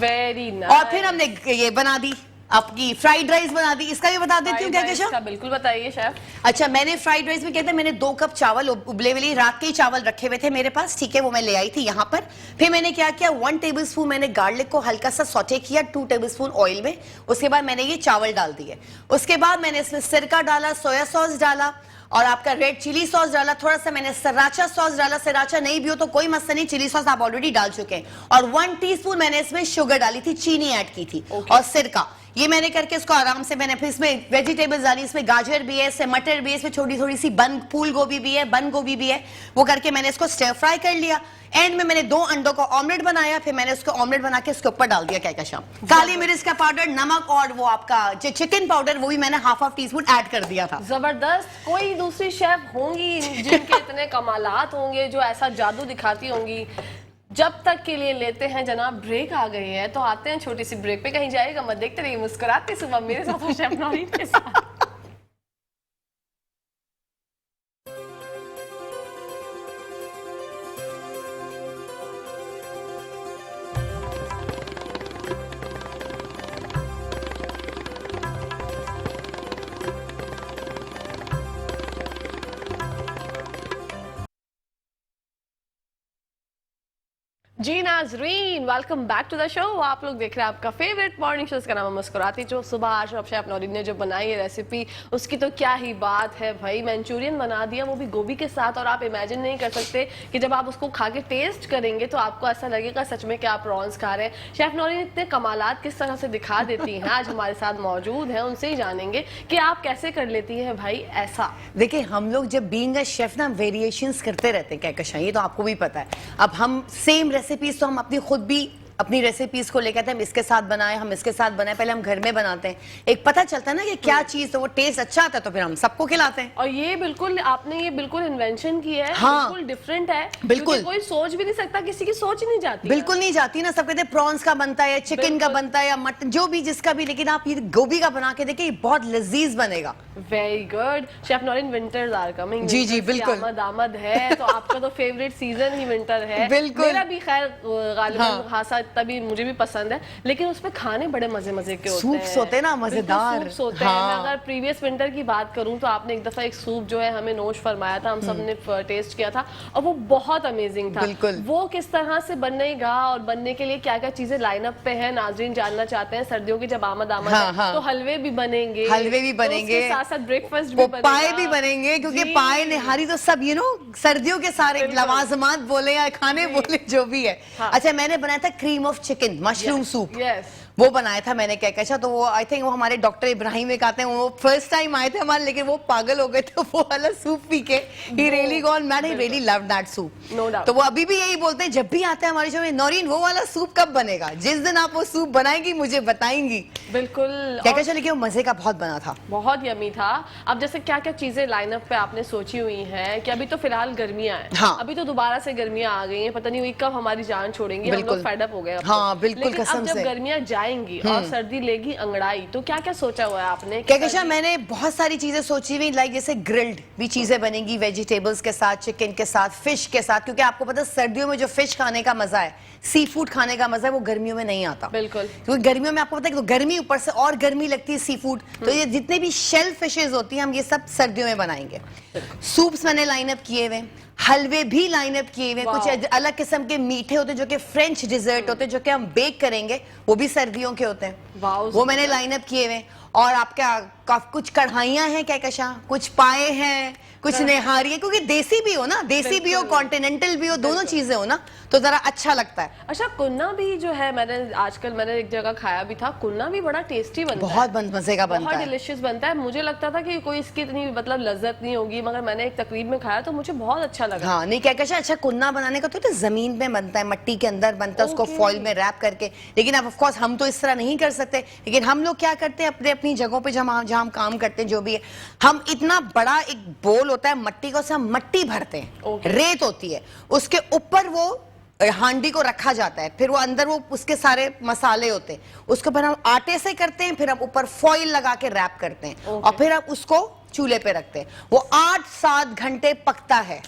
Very nice. और फिर हमने ये बना दी आपकी फ्राइड राइस बना दी। इसका भी बता देती हूँ क्या क्या। बिल्कुल बताइए शेफ। अच्छा, मैंने फ्राइड राइस में कहते हैं मैंने 2 कप चावल उबले हुए, रात के ही चावल रखे हुए थे मेरे पास, ठीक है, वो मैं ले आई थी यहाँ पर। फिर मैंने क्या किया, 1 टेबलस्पून मैंने गार्लिक को हल्का सा सौटे किया 2 टेबलस्पून ऑयल में। उसके बाद मैंने ये चावल डाल दिए। उसके बाद मैंने इसमें सिरका डाला, सोया सॉस डाला और आपका रेड चिली सॉस डाला, थोड़ा सा मैंने सराचा सॉस डाला। सराचा नहीं भी हो तो कोई मसला नहीं, चिली सॉस आप ऑलरेडी डाल चुके हैं। और 1 टीस्पून मैंने इसमें शुगर डाली थी, चीनी ऐड की थी, और सिरका। ये मैंने करके इसको आराम से मैंने फिर इसमें वेजिटेबल्स डाली, इसमें गाजर भी है, इसमें मटर भी है, इसमें छोटी थोड़ी सी फूल गोभी भी है, बंद गोभी भी है, वो करके मैंने इसको स्टर फ्राई कर लिया। एंड में मैंने 2 अंडों का ऑमलेट बनाया, फिर मैंने उसको ऑमलेट बना के इसके ऊपर डाल दिया क्या शाम। काली मिर्च का पाउडर, नमक और वो आपका जो चिकन पाउडर वो भी मैंने ½ टीस्पून ऐड कर दिया था। जबरदस्त। कोई दूसरी शेफ होंगी जिनके इतने कमालात होंगे, जो ऐसा जादू दिखाती होंगी। जब तक के लिए लेते हैं जनाब ब्रेक आ गई है, तो आते हैं छोटी सी ब्रेक पे, कहीं जाएगा मत, देखते रहिए मुस्कुराते सुबह मेरे साथ और शेफ नौरीन के साथ। जी नाजरीन, welcome back to the show. आप लोग देख रहे हैं आपका फेवरेट मॉर्निंग शो, इसका नाम है मुस्कुराती जो। सुबह आज शेफ नौरीन ने जो बनाई है रेसिपी, उसकी तो क्या ही बात है भाई। मंचूरियन बना दिया, वो भी गोभी के साथ, और आप इमेजिन नहीं कर सकते कि जब आप उसको खा के टेस्ट करेंगे तो आपको ऐसा लगेगा सच में कि आप प्रॉन्स खा रहे हैं। शेफ नौरीन इतने कमालात किस तरह से दिखा देती हैं, आज हमारे साथ मौजूद है, उनसे ही जानेंगे कि आप कैसे कर लेती है भाई ऐसा। देखिए, हम लोग जब बीइंग अ शेफ ना वेरिएशंस करते रहते हैं क्या, ये तो आपको भी पता है। अब हम सेम रेसिपीज तो हम अपनी खुद भी अपनी रेसिपीज को लेकर हम इसके साथ बनाए, हम इसके साथ बनाए, पहले हम घर में बनाते हैं, एक पता चलता है ना कि क्या चीज तो वो टेस्ट अच्छा आता है, तो फिर हम सबको खिलाते हैं। और ये बिल्कुल आपने ये बिल्कुल इन्वेंशन की है, हाँ, बिल्कुल डिफरेंट है, बिल्कुल कोई सोच भी नहीं सकता, किसी की सोच नहीं जाती, बिल्कुल नहीं जाती ना। सब कहते हैं प्रॉन्स का बनता है, चिकन का बनता है, या मटन, जो भी जिसका भी, लेकिन आप ये गोभी का बना के देखिए, ये बहुत लजीज बनेगा। Very good. Chef Naureen, winters are coming. जी जी बिल्कुल, आमद है, तो आपका तो फेवरेट सीजन ही विंटर है। बिल्कुल, मेरा भी खैर गालिबन खासा तभी मुझे भी पसंद है, लेकिन उसमें खाने बड़े मजे के होते हैं। सूप्स होते हैं ना मजेदार, सूप्स होते हैं। मैं अगर प्रीवियस विंटर की बात करूं तो आपने एक दफा एक सूप जो है हमें नोश फरमाया था, हम सब ने टेस्ट किया था और वो बहुत अमेजिंग था। बिल्कुल। वो किस तरह से बनेगा और बनने के लिए क्या क्या चीजें लाइनअप पे है, नाजरीन जानना चाहते हैं। सर्दियों की जब आमद है तो हलवे भी बनेंगे, साथ साथ ब्रेकफास्ट भी बनेगा, पाए भी बनेंगे, क्योंकि पाए निहारी तो सब सर्दियों के सारे लवाजमात बोले या खाने बोले जो भी है। अच्छा, मैंने बनाया था cream of chicken mushroom soup, वो बनाया था मैंने क्या कैसा। तो वो आई थिंक वो हमारे डॉक्टर इब्राहिम एक आते हैं, वो फर्स्ट टाइम आए थे हमारे, लेकिन वो पागल हो गए थे वो वाला सूप पी के। He really gone mad, he really loved that soup. तो वो अभी भी यही बोलते हैं जब भी आते हैं हमारे शो में, नौरीन वो वाला सूप कब बनेगा, जिस दिन आप वो सूप बनाएंगी मुझे बताएंगी। बिल्कुल क्या कैसा, लेकिन वो मजे का बहुत बना था, बहुत यमी था। अब जैसे क्या क्या चीजें लाइनअप पे आपने सोची हुई हैं कि अभी तो फिलहाल गर्मियां हैं, हाँ, अभी तो दोबारा से गर्मियां आ गई हैं, पता नहीं हुई कब हमारी जान छोड़ेंगी, हम लोग फेड अप हो गए। हाँ बिल्कुल, कसम से। जब गर्मियां जाएंगी और सर्दी लेगी अंगड़ाई, तो क्या क्या सोचा हुआ है आपने? क्या मैंने बहुत सारी चीजें सोची हुई, लाइक जैसे ग्रिल्ड भी चीजें बनेंगी वेजिटेबल्स के साथ, चिकन के साथ, फिश के साथ, क्योंकि आपको पता है सर्दियों में जो फिश खाने का मजा है, सी फूड खाने का मजा है, वो गर्मियों में नहीं आता। बिल्कुल, क्योंकि गर्मियों में आपको पता है कि तो गर्मी ऊपर से और गर्मी लगती है सी फूड, तो ये जितने भी शेल फिशेज होती हैं हम ये सब सर्दियों में बनाएंगे। सूप्स मैंने लाइनअप किए हुए, हलवे भी लाइनअप किए हुए, कुछ अलग किस्म के मीठे होते हैं जो कि फ्रेंच डिजर्ट होते हैं, जो कि हम बेक करेंगे, वो भी सर्दियों के होते हैं, वो मैंने लाइनअप किए हुए। और आपका कुछ कढ़ाइयाँ हैं कहकशां, कुछ पाए हैं, कुछ निहारी है, क्योंकि देसी भी हो ना, देसी भी हो, कॉन्टिनेंटल भी हो, दोनों चीजें हो ना, तो जरा अच्छा लगता है। अच्छा, कुन्ना भी जो है मैंने एक जगह खाया भी था, कुन्ना भी बड़ा टेस्टी बनता है, बहुत मजे का बनता बहुत है, डिलिशियस बनता है। मुझे लगता था कि कोई इसकी इतनी मतलब लज्जत नहीं होगी, मगर मैंने एक तकरीब में खाया तो मुझे बहुत अच्छा लगा। हाँ नहीं कहकशा, अच्छा कुन्ना बनाने का तो जमीन में बनता है, मट्टी के अंदर बनता है, उसको फॉइल में रैप करके। लेकिन अब ऑफ कोर्स हम तो इस तरह नहीं कर सकते, लेकिन हम लोग क्या करते हैं अपने अपनी जगहों पे जहाँ हम काम करते हैं, जो भी है, हम इतना बड़ा एक बोल होता है मट्टी का, हम मट्टी भरते हैं, रेत होती है, उसके ऊपर वो हांडी को रखा जाता है, फिर वो अंदर वो उसके सारे मसाले होते हैं, उसके ऊपर हम आटे से करते हैं, फिर हम ऊपर फॉइल लगा के रैप करते हैं, और फिर हम उसको चूल्हे पे रखते हैं। वो 8-7 घंटे पकता है,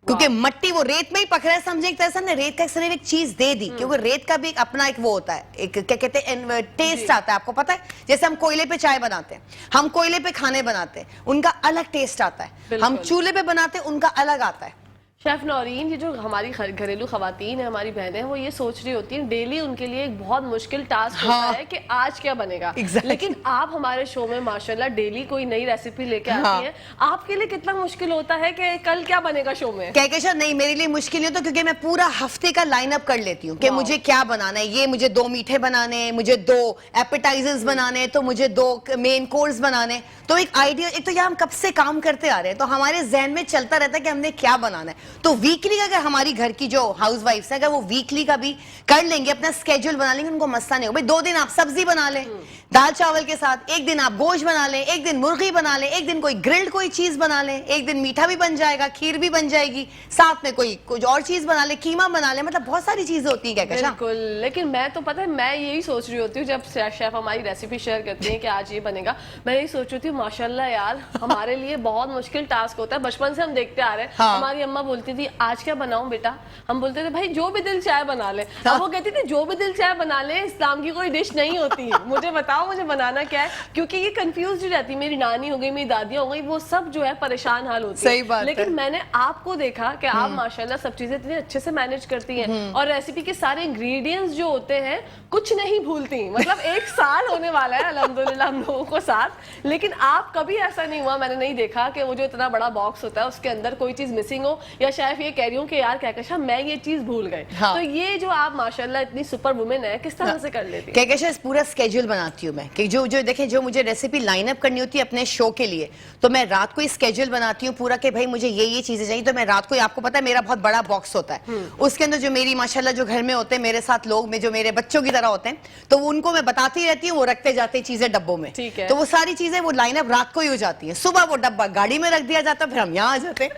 क्योंकि मट्टी वो रेत में ही पक रहा है, समझे एक तरह से ना, रेत का सिर्फ एक चीज दे दी, क्योंकि रेत का भी एक अपना एक वो होता है, एक क्या कहते हैं टेस्ट आता है, आपको पता है, जैसे हम कोयले पे चाय बनाते हैं, हम कोयले पे खाने बनाते हैं, उनका अलग टेस्ट आता है, हम चूल्हे पे बनाते हैं, उनका अलग आता है। शेफ नौरीन, ये जो हमारी घरेलू खवातीन है, हमारी बहनें हैं, वो ये सोच रही होती हैं डेली उनके लिए एक बहुत मुश्किल टास्क होता है कि आज क्या बनेगा। लेकिन आप हमारे शो में माशाल्लाह डेली कोई नई रेसिपी लेके आती हैं, आपके लिए कितना मुश्किल होता है कि कल क्या बनेगा शो में? कहकशा नहीं, मेरे लिए मुश्किल नहीं होता, क्योंकि मैं पूरा हफ्ते का लाइनअप कर लेती हूँ कि मुझे क्या बनाना है। ये मुझे 2 मीठे बनाने, मुझे 2 एपेटाइजर्स बनाने, तो मुझे 2 मेन कोर्स बनाने, तो एक आइडिया, एक तो यहाँ हम कब से काम करते आ रहे हैं, तो हमारे जहन में चलता रहता है कि हमने क्या बनाना है। तो वीकली अगर हमारी घर की जो हाउसवाइफ्स है, अगर वो वीकली का भी कर लेंगे, अपना स्केड्यूल बना लेंगे, उनको मसला नहीं हो भाई 2 दिन आप सब्जी बना लें दाल चावल के साथ, 1 दिन आप गोश्त बना लें, 1 दिन मुर्गी बना लें, 1 दिन कोई ग्रिल्ड कोई चीज बना लें, 1 दिन मीठा भी बन जाएगा, खीर भी बन जाएगी, साथ में कोई कुछ और चीज बना ले, कीमा बना ले, मतलब बहुत सारी चीजें होती है। बिल्कुल, लेकिन मैं तो पता है मैं यही सोच रही होती हूँ जब शेफ हमारी रेसिपी शेयर करते हैं कि आज ये बनेगा, मैं यही सोच रही हूँ माशाल्लाह यार हमारे लिए बहुत मुश्किल टास्क होता है, बचपन से हम देखते आ रहे हैं। हमारी अम्मा बोलती थी आज क्या बनाऊं बेटा, हम बोलते थे भाई जो भी दिल चाहे बना ले। अब वो कहती थी जो भी दिल चाहे बना ले, इस्लाम की कोई डिश नहीं होती है, मुझे बताओ मुझे बनाना क्या है, क्योंकि ये कंफ्यूज ही रहती। मेरी नानी हो गई, मेरी दादियां हो गई, वो सब जो है परेशान हाल होती सही बात लेकिन मैंने आपको देखा कि आप माशाल्लाह सब चीजें इतने अच्छे से मैनेज करती हैं, और रेसिपी के सारे इंग्रेडिएंट्स जो होते हैं कुछ नहीं भूलती। मतलब 1 साल होने वाला है अल्हम्दुलिल्लाह हम लोगों को साथ, लेकिन आप कभी ऐसा नहीं हुआ, मैंने नहीं देखा कि वो जो इतना बड़ा बॉक्स होता है उसके अंदर कोई चीज मिसिंग हो, या शायद ये कह रही हूँ कि यार कहकशा मैं ये चीज भूल गई। तो ये जो आप माशाल्लाह इतनी सुपर वुमेन है, किस तरह से कर लेती है? कहकशा इस पूरा स्केड्यूल बनाती हूँ मैं, कि जो देखें, जो मुझे रेसिपी लाइनअप करनी होती है अपने शो के लिए, तो मैं रात को स्केड्यूल बनाती हूँ पूरा कि भाई मुझे ये चीजें चाहिए, तो मैं रात को, आपको पता है मेरा बहुत बड़ा बॉक्स होता है, उसके अंदर जो मेरी माशाल्लाह जो घर में होते हैं मेरे साथ लोग में, जो मेरे बच्चों की तरह होते हैं, तो उनको मैं बताती रहती हूँ, वो रखते जाते चीजें डब्बों में, तो वो सारी चीजें वो लाइनअप रात को ही हो जाती है, सुबह वो डब्बा गाड़ी में रख दिया जाता, फिर हम यहाँ आ जाते हैं।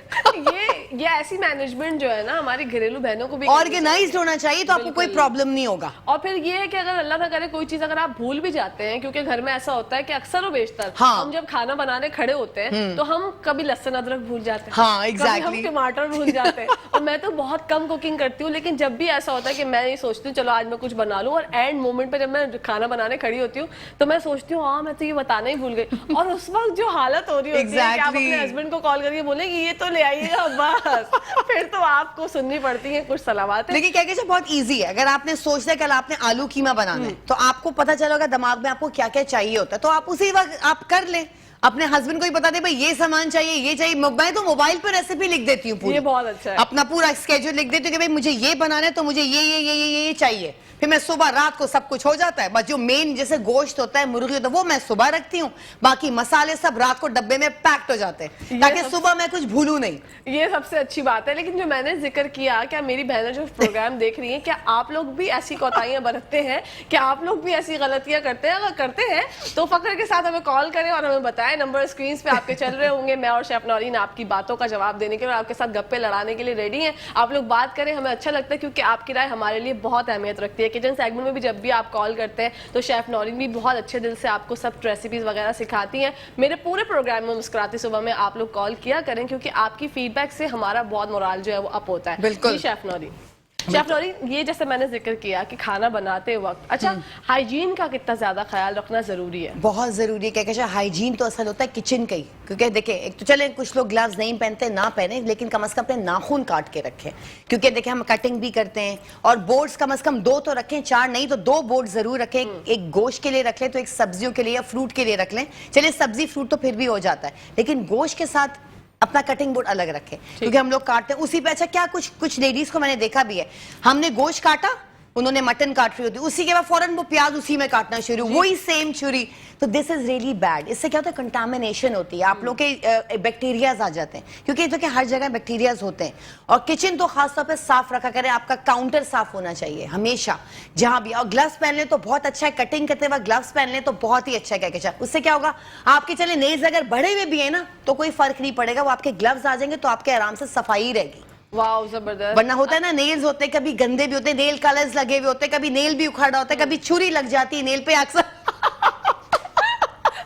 ये ऐसी मैनेजमेंट जो है ना हमारी घरेलू बहनों को भी ऑर्गेनाइज्ड होना चाहिए, तो आपको कोई प्रॉब्लम नहीं होगा। और फिर ये है कि अगर अल्लाह ना करे कोई चीज अगर आप भूल भी जाते हैं, क्योंकि घर में ऐसा होता है कि अक्सर और बेशतर हम जब खाना बनाने खड़े होते हैं तो हम कभी लहसुन अदरक भूल जाते हैं, कभी हम टमाटर भूल जाते हैं, और मैं तो बहुत कम कुकिंग करती हूँ, लेकिन जब भी ऐसा होता है कि मैं ये सोचती हूँ चलो आज मैं कुछ बना लूँ, और एंड मोमेंट पे जब मैं खाना बनाने खड़ी होती हूँ तो मैं सोचती हूँ हाँ मैं तो ये बताना ही भूल गई, और उस वक्त जो हालत हो रही होती है कि आप अपने हस्बैंड को कॉल करके बोलेंगे ये तो ले आइएगा, बस फिर तो आपको सुननी पड़ती है कुछ सलावात। लेकिन क्या कहते हैं बहुत इजी है, अगर आपने सोचना है कल आपने आलू कीमा बनाना है, तो आपको पता चलेगा दिमाग में आपको क्या क्या चाहिए होता है, तो आप उसी वक्त आप कर लें, अपने हस्बैंड को ही बता दे भाई ये सामान चाहिए, ये चाहिए। मैं तो मोबाइल पर रेसिपी लिख देती हूँ, ये बहुत अच्छा है, अपना पूरा स्केड्यूल लिख देती हूँ कि भाई मुझे ये बनाना है, तो मुझे ये चाहिए, फिर मैं सुबह रात को सब कुछ हो जाता है। बस जो मेन जैसे गोश्त होता है, मुर्गी होता है, वो मैं सुबह रखती हूँ, बाकी मसाले सब रात को डब्बे में पैक्ड हो जाते हैं, ताकि सुबह मैं कुछ भूलूं नहीं। ये सबसे अच्छी बात है। लेकिन जो मैंने जिक्र किया, क्या मेरी बहनें जो प्रोग्राम देख रही हैं, क्या आप लोग भी ऐसी कोताहियां बरतते हैं? क्या आप लोग भी ऐसी गलतियां करते हैं? अगर करते हैं तो फख्र के साथ हमें कॉल करें और हमें बताएं। नंबर स्क्रीन पे आपके चल रहे होंगे। मैं और शेफ नौरीन आपकी बातों का जवाब देने के लिए, आपके साथ गप्पे लड़ाने के लिए रेडी हैं। आप लोग बात करें, हमें अच्छा लगता है, क्योंकि आपकी राय हमारे लिए बहुत अहमियत रखती है। किचन सेगमेंट में भी जब भी आप कॉल करते हैं तो शेफ नौरीन भी बहुत अच्छे दिल से आपको सब रेसिपीज वगैरह सिखाती हैं। मेरे पूरे प्रोग्राम में मुस्कुराती सुबह में आप लोग कॉल किया करें, क्योंकि आपकी फीडबैक से हमारा बहुत मोराल जो है वो अप होता है। बिल्कुल शेफ नौरीन। शेफ नौरीन, ये जैसे मैंने जिक्र किया कि खाना बनाते वक्त अच्छा हाइजीन का कितना ज्यादा ख्याल रखना जरूरी है? बहुत जरूरी है। क्या हाइजीन तो असल होता है किचन का ही, क्योंकि देखिए एक तो चले कुछ लोग ग्लव्स नहीं पहनते, ना पहने, लेकिन कम से कम अपने नाखून काट के रखें, क्योंकि देखिए हम कटिंग भी करते हैं। और बोर्ड्स कम से कम 2 तो रखें, 4 नहीं तो 2 बोर्ड जरूर रखें। एक गोश्त के लिए रख लें तो एक सब्जियों के लिए या फ्रूट के लिए रख लें। चलिए सब्जी फ्रूट तो फिर भी हो जाता है, लेकिन गोश्त के साथ अपना कटिंग बोर्ड अलग रखें, क्योंकि हम लोग काटते हैं उसी पे। अच्छा क्या कुछ लेडीज को मैंने देखा भी है, हमने गोश्त काटा, उन्होंने मटन काट रही होती, उसी के बाद फौरन वो प्याज उसी में काटना शुरू, वही सेम छुरी। तो दिस इज रियली बैड। इससे क्या होता है, कंटामिनेशन होती है, आप लोग के बैक्टीरियाज आ जाते हैं, क्योंकि तो क्या हर जगह बैक्टीरियाज होते हैं। और किचन तो खासतौर पे साफ रखा करें, आपका काउंटर साफ होना चाहिए हमेशा जहां भी। और ग्लव्स पहन लें तो बहुत अच्छा है, कटिंग करते वक्त ग्लव्स पहन लें तो बहुत ही अच्छा है। क्या उससे क्या होगा, आपके चले नेल्स अगर बढ़े हुए भी है ना तो कोई फर्क नहीं पड़ेगा, वो आपके ग्लव्स आ जाएंगे तो आपके आराम से सफाई रहेगी। वाह जबरदस्त। वरना होता है ना, नेल्स होते हैं कभी गंदे भी होते हैं, नेल कलर्स लगे हुए होते हैं, कभी नेल भी उखाड़ा होता है, कभी छुरी लग जाती है नेल पे अक्सर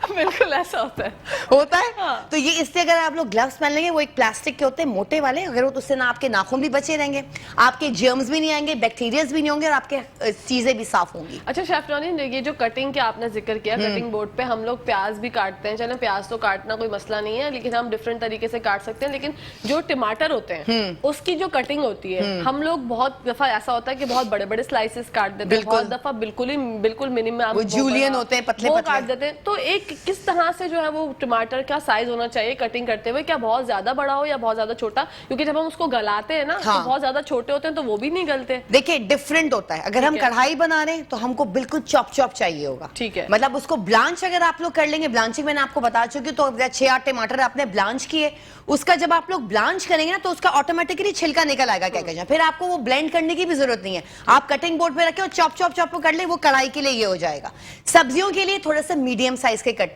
बिल्कुल ऐसा होता है। हाँ। तो ये इससे अगर आप लोग ग्लव्स पहन लेंगे, वो एक प्लास्टिक के होते हैं मोटे वाले, अगर वो तो उससे ना आपके नाखून भी बचे रहेंगे, आपके जर्म्स भी नहीं आएंगे, बैक्टीरियाज भी नहीं होंगे, और आपके चीजें भी साफ होंगी। अच्छा शेफ नौरीन, ये जो कटिंग के आपने जिक्र किया, कटिंग बोर्ड पे हम लोग प्याज भी काटते हैं। चलो प्याज तो काटना कोई मसला नहीं है, लेकिन हम डिफरेंट तरीके से काट सकते हैं। लेकिन जो टमाटर होते हैं उसकी जो कटिंग होती है, हम लोग बहुत दफा ऐसा होता है कि बहुत बड़े बड़े स्लाइसेस काट देते हैं, बहुत दफा बिल्कुल मिनिमम जूलियन होते हैं, पतले पतले काट देते हैं। तो एक किस तरह से जो है वो टमाटर का साइज होना चाहिए कटिंग करते हुए, क्या बहुत ज्यादा बड़ा हो या बहुत ज्यादा छोटा? क्योंकि जब हम उसको गलाते हैं ना तो बहुत ज्यादा छोटे होते हैं तो वो भी नहीं गलते। देखिए डिफरेंट होता है, अगर हम कढ़ाई बना रहे हैं तो हमको बिल्कुल चॉप चाहिए होगा। ठीक है, मतलब उसको ब्लांच अगर आप लोग कर लेंगे, ब्लांचिंग मैंने आपको बता चुकी हूँ, तो 6-8 टमाटर आपने ब्लांच किए, उसका जब आप लोग ब्लांच करेंगे ना तो उसका ऑटोमेटिकली छिलका निकल आएगा। क्या कहना, फिर आपको वो ब्लेंड करने की भी जरूरत नहीं है, आप कटिंग बोर्ड पे रखें और चॉप कर ले, वो कढ़ाई के लिए ये हो जाएगा। सब्जियों के लिए थोड़ा सा मीडियम साइज के कटते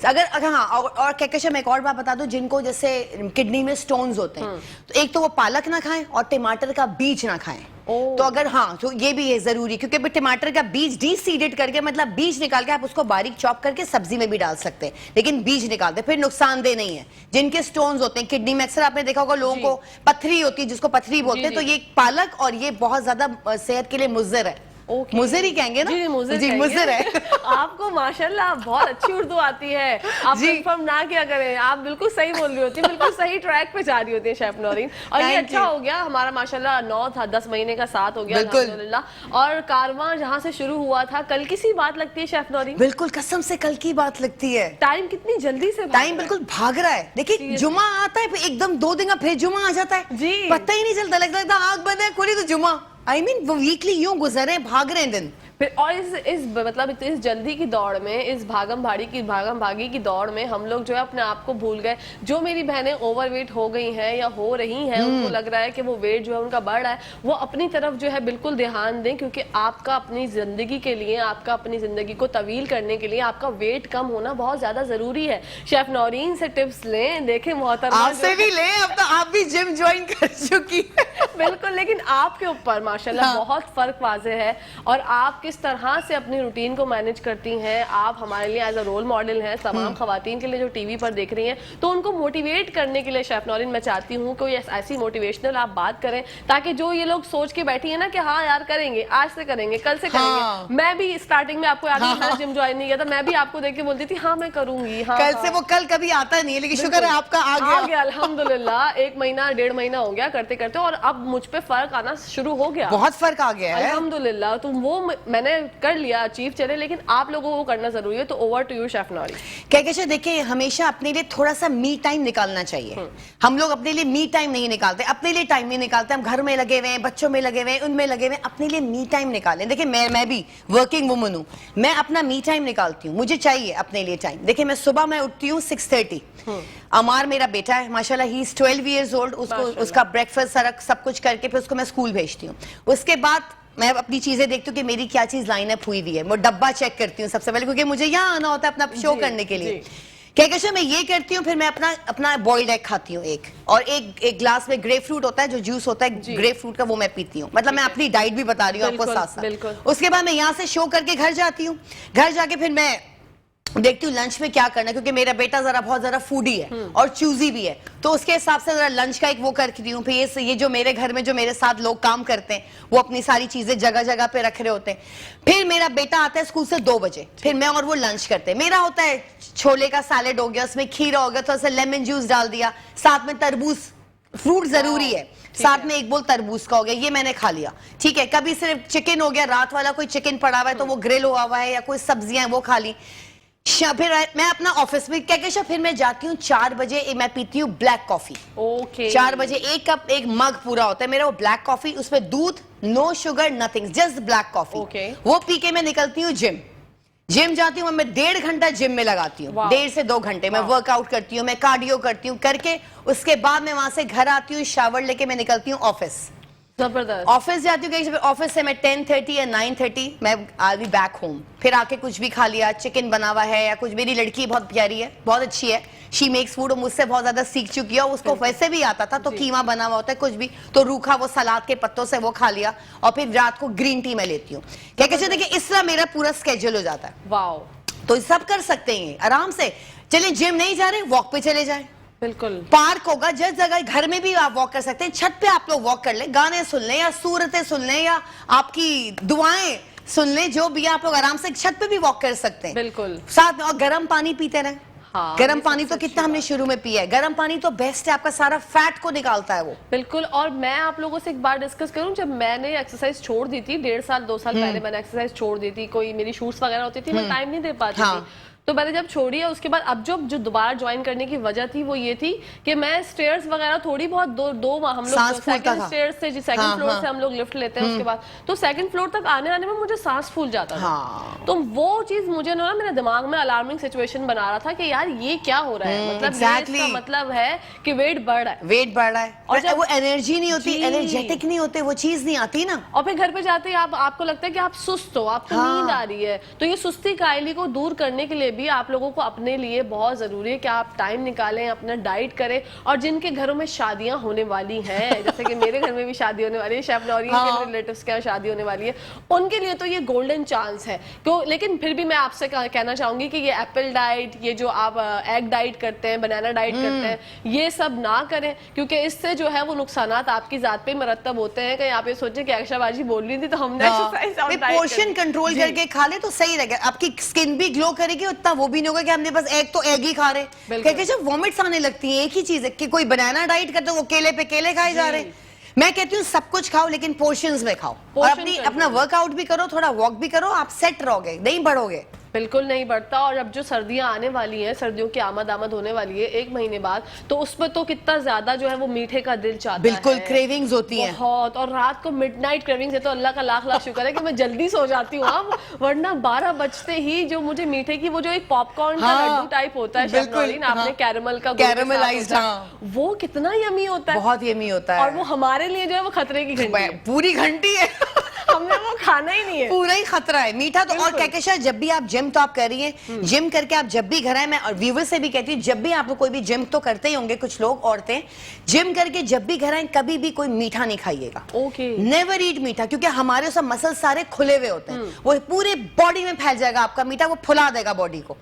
अगर हाँ। और क्या मैं एक और बात बता दूं, जिनको जैसे किडनी में स्टोन्स होते हैं, तो एक तो वो पालक ना खाएं और टमाटर का बीज ना खाएं। तो अगर हाँ, तो ये भी है जरूरी, क्योंकि टमाटर का बीज डीसीडेड करके, मतलब बीज निकाल के आप उसको बारीक चॉप करके सब्जी में भी डाल सकते हैं, लेकिन बीज निकालते फिर नुकसानदेह नहीं है। जिनके स्टोन्स होते हैं किडनी में, अक्सर आपने देखा होगा लोगों को पथरी होती है, जिसको पथरी बोलते हैं, तो ये पालक और ये बहुत ज्यादा सेहत के लिए मुज़र है। मुज़र ही कहेंगे ना? जी मुज़र है। आपको माशाल्लाह बहुत अच्छी उर्दू आती है, आप कंफर्म ना क्या करें, आप बिल्कुल सही बोल रही होती है, बिल्कुल सही ट्रैक पे जा रही होती है शेफ नौरीन। और ये अच्छा हो गया हमारा माशाल्लाह 9 था, 10 महीने का साथ हो गया अल्हम्दुलिल्लाह। और कारवां जहाँ से शुरू हुआ था, कल की सी बात लगती है शेफ नौरीन? बिल्कुल कसम से कल की बात लगती है। टाइम कितनी जल्दी से टाइम बिल्कुल भाग रहा है। देखिए जुमा आता है, एकदम 2 दिन का फिर जुमा आ जाता है जी, पता ही नहीं चलता, लगता आग बंद है खुली तो जुमा। I mean, वो वीकली यूं गुजरे, भाग रहे हैं दिन। फिर और इस मतलब इस जल्दी की दौड़ में, इस भागम भागी की दौड़ में हम लोग जो है अपने आप को भूल गए। जो मेरी बहनें ओवरवेट हो गई हैं या हो रही हैं, उनको लग रहा है कि वो वेट जो है उनका बढ़ रहा है, वो अपनी तरफ जो है बिल्कुल ध्यान दें, क्योंकि आपका अपनी जिंदगी के लिए, आपका अपनी जिंदगी को तवील करने के लिए आपका वेट कम होना बहुत ज्यादा जरूरी है। शेफ नौरीन से टिप्स लें, देखें मोहतरमा आपसे भी लें, अब तो आप भी जिम ज्वाइन कर चुकी है। बिल्कुल, लेकिन आपके ऊपर माशाल्लाह बहुत फर्क वाज़ेह है, और आप किस तरह से अपनी रूटीन को मैनेज करती हैं। आप हमारे लिए एज अ रोल मॉडल हैं, तमाम खवातीन के लिए जो टीवी पर देख रही हैं, तो उनको मोटिवेट करने के लिए शेफ नौरीन मैं चाहती हूँ कोई ऐसी मोटिवेशनल आप बात करें, ताकि जो ये लोग सोच के बैठी है ना कि हाँ यार करेंगे, आज से करेंगे, कल से करेंगे। मैं भी स्टार्टिंग में आपको याद है, मैं जिम ज्वाइन नहीं किया था, मैं भी आपको देख के बोलती थी हाँ मैं करूंगी, हाँ कल से वो कल कभी आता नहीं है, लेकिन शुक्र है आपका आ गया अल्हम्दुलिल्लाह। 1 महीना 1.5 महीना हो गया करते करते, और अब मुझ पे फर्क आना शुरू हो गया, बहुत फर्क आ गया है अल्हम्दुलिल्लाह। तो वो मैंने कर लिया, अचीव चले, लेकिन आप लोगों को करना जरूरी है। तो over to you chef Naureen. क्या देखिए, हमेशा अपने लिए थोड़ा सा मी टाइम निकालना चाहिए। हम लोग अपने लिए मी टाइम नहीं निकालते, अपने लिए टाइम नहीं निकालते, हम घर में लगे हुए हैं, बच्चों में लगे हुए हैं, उनमें लगे हुए हैं, अपने लिए मी टाइम निकालें। देखिए मैं भी वर्किंग वुमन हूँ, मैं अपना मी टाइम निकालती हूँ, मुझे चाहिए अपने लिए टाइम। देखिए मैं सुबह उठती हूँ 6:30, अमार मेरा बेटा है माशाल्लाह, ही इज 12 years old, उसका ब्रेकफास्ट सब कुछ करके फिर उसको मैं स्कूल भेजती हूँ। उसके बाद मैं अपनी चीजें देखती हूँ कि मेरी क्या चीज लाइन अप हुई है, मैं डब्बा चेक करती हूँ सबसे पहले, क्योंकि मुझे यहाँ आना होता है अपना शो करने के लिए। क्या मैं ये करती हूँ, फिर मैं अपना बॉइल्ड एग खाती हूँ और एक ग्लास में ग्रेप फ्रूट होता है, जो जूस होता है ग्रेप फ्रूट का, वो मैं पीती हूँ। मतलब मैं अपनी डाइट भी बता रही हूँ आपको साथ साथ। उसके बाद मैं यहाँ से शो करके घर जाती हूँ, घर जाके फिर मैं देखती हूँ लंच में क्या करना है, क्योंकि मेरा बेटा जरा बहुत ज्यादा फूडी है और चूजी भी है, तो उसके हिसाब से जरा लंच का एक वो करती हूँ। फिर ये जो मेरे घर में जो मेरे साथ लोग काम करते हैं वो अपनी सारी चीजें जगह जगह पे रख रहे होते हैं। फिर मेरा बेटा आता है स्कूल से 2 बजे, फिर मैं और वो लंच करते हैं। मेरा होता है छोले का सैलेड हो गया, उसमें खीरा हो गया, थोड़ा सा लेमन जूस डाल दिया, साथ में तरबूज, फ्रूट जरूरी है, साथ में 1 बोल तरबूज का हो गया, ये मैंने खा लिया। ठीक है, कभी सिर्फ चिकन हो गया, रात वाला कोई चिकन पड़ा हुआ है तो वो ग्रिल हुआ हुआ है, या कोई सब्जियां हैं वो खा ली। फिर मैं अपना ऑफिस में क्या फिर मैं जाती हूँ 4 बजे, मैं पीती हूँ ब्लैक कॉफी। ओके 4 बजे 1 कप 1 मग पूरा होता है मेरा वो ब्लैक कॉफी, उसमें दूध, no sugar, nothing, just black coffee. Okay. वो पी के मैं निकलती हूँ जिम जाती हूँ, मैं 1.5 घंटा जिम में लगाती हूँ, 1.5 से 2 घंटे मैं वर्कआउट करती हूँ, मैं कार्डियो करती हूँ, करके उसके बाद मैं वहां से घर आती हूँ, शावर लेके मैं निकलती हूँ ऑफिस। जबरदस्त। ऑफिस जाती हूँ, ऑफिस से मैं 10:30 या 9:30 मैं आई बी बैक होम। फिर आके कुछ भी खा लिया, चिकन बना हुआ है या कुछ। मेरी लड़की बहुत प्यारी है, बहुत अच्छी है, शी मेक्स फूड, मुझसे बहुत ज्यादा सीख चुकी है, उसको वैसे भी आता था, तो कीमा बना हुआ होता है कुछ भी तो रूखा वो सलाद के पत्तों से वो खा लिया, और फिर रात को ग्रीन टी मैं लेती हूँ। क्या कहते हैं, देखिए इस तरह मेरा पूरा स्केड्यूल हो जाता है। वाओ, तो ये सब कर सकते हैं आराम से। चलिए जिम नहीं जा रहे, वॉक पे चले जाए, बिल्कुल पार्क होगा, जिस जगह, घर में भी आप वॉक कर सकते हैं, छत पे आप लोग वॉक कर ले, गाने सुन ले या सूरतें सुन ले या आपकी दुआएं सुन ले, जो भी आप लोग आराम से छत पे भी वॉक कर सकते हैं बिल्कुल। साथ में। और गर्म पानी पीते रहे। हाँ, गर्म पानी तो कितना हमने शुरू में पिया है, गर्म पानी तो बेस्ट है, आपका सारा फैट को निकालता है वो। बिल्कुल। और मैं आप लोगों से एक बार डिस्कस करूं, जब मैंने एक्सरसाइज छोड़ दी थी 1.5 साल 2 साल पहले मैंने एक्सरसाइज छोड़ दी थी, कोई मेरी शूट्स वगैरह होती थी, मैं टाइम नहीं दे पाती थी, तो मैंने जब छोड़ी है उसके बाद अब जो दोबारा ज्वाइन करने की वजह थी वो ये थी कि मैं स्टेयर्स वगैरह थोड़ी बहुत दो हम लोग सेकंड स्टेयर्स से, सेकंड फ्लोर से हम लोग लिफ्ट लेते हैं, उसके बाद तो सेकंड फ्लोर तक आने में मुझे सांस फूल जाता था। तो वो चीज मुझे ना मेरे दिमाग में अलार्मिंग सिचुएशन बना रहा था कि यार ये क्या हो रहा है, मतलब इसका मतलब है कि वेट बढ़ रहा है, वेट बढ़ रहा है, और जब वो एनर्जी नहीं होती, एनर्जेटिक नहीं होते, वो चीज नहीं आती ना। और फिर घर पे जाते ही आपको लगता है कि आप सुस्त हो, आपको नींद आ रही है, तो ये सुस्ती कायली को दूर करने के लिए भी आप लोगों को अपने लिए बहुत जरूरी है कि आप टाइम निकालें, अपना डाइट करें। और जिनके घरों में शादियां होने वाली हैं, जैसे कि मेरे घर में भी शादी होने वाली है, शेफ नौरीन के रिलेटिव्स के यहाँ शादी होने वाली है, उनके लिए तो ये गोल्डन चांस है। क्यों? लेकिन फिर भी मैं आपसे कहना चाहूंगी कि ये एप्पल डाइट, ये जो आप एग डाइट करते हैं, बनाना डाइट करते हैं, ये सब ना करें, क्योंकि इससे जो है वो नुकसानात आपकी जात पे मरतब होते हैं। कहीं आप ये सोचें कि आयशा बोल रही थी तो हमने एक्सरसाइज और डाइट पोर्शन कंट्रोल करके खा ले तो सही रहेगा, आपकी स्किन भी ग्लो करेगी, उतना वो भी नहीं होगा कि हमने बस एग तो एग ही खा रहे, क्योंकि जब वॉमिट्स आने लगती है, एक ही चीज है कि कोई बनाना डाइट करते वो केले पे केले खाए जा रहे हैं। मैं कहती हूँ सब कुछ खाओ लेकिन पोर्शंस में खाओ, और अपना वर्कआउट भी करो, थोड़ा वॉक भी करो, आप सेट रहोगे, नहीं बढ़ोगे। बिल्कुल नहीं बढ़ता। और अब जो सर्दियां आने वाली हैं, सर्दियों की आमद होने वाली है 1 महीने बाद, तो उसमें तो कितना ज्यादा जो है वो मीठे का दिल चाहता है, बिल्कुल क्रेविंग्स होती हैं बहुत। और रात को मिडनाइट क्रेविंग्स है, तो अल्लाह का लाख लाख शुक्र है कि मैं जल्दी सो जाती हूँ अब, वरना 12 बजते ही जो मुझे मीठे की वो जो एक पॉपकॉर्न का लड्डू टाइप होता है, शेफ नौरीन, आपने कैरेमल का कैरेमलाइज्ड, वो कितना यमी होता है, बहुत यमी होता है, और वो हमारे लिए जो है वो खतरे की घंटी है, पूरी घंटी है हमने वो खाना ही नहीं है, पूरा ही खतरा है मीठा तो। और कहकेशा, जब भी आप जिम तो आप कर रही हैं, जिम करके आप जब भी घर आए, मैं और व्यूवर से भी कहती हूँ, जब भी आप लोग कोई भी जिम तो करते ही होंगे कुछ लोग, औरतें जिम करके जब भी घर आए, कभी भी कोई मीठा नहीं खाइएगा। नेवर ईट मीठा, क्योंकि हमारे सब मसल सारे खुले हुए होते हैं, वो पूरे बॉडी में फैल जाएगा आपका मीठा, वो फुला देगा बॉडी को।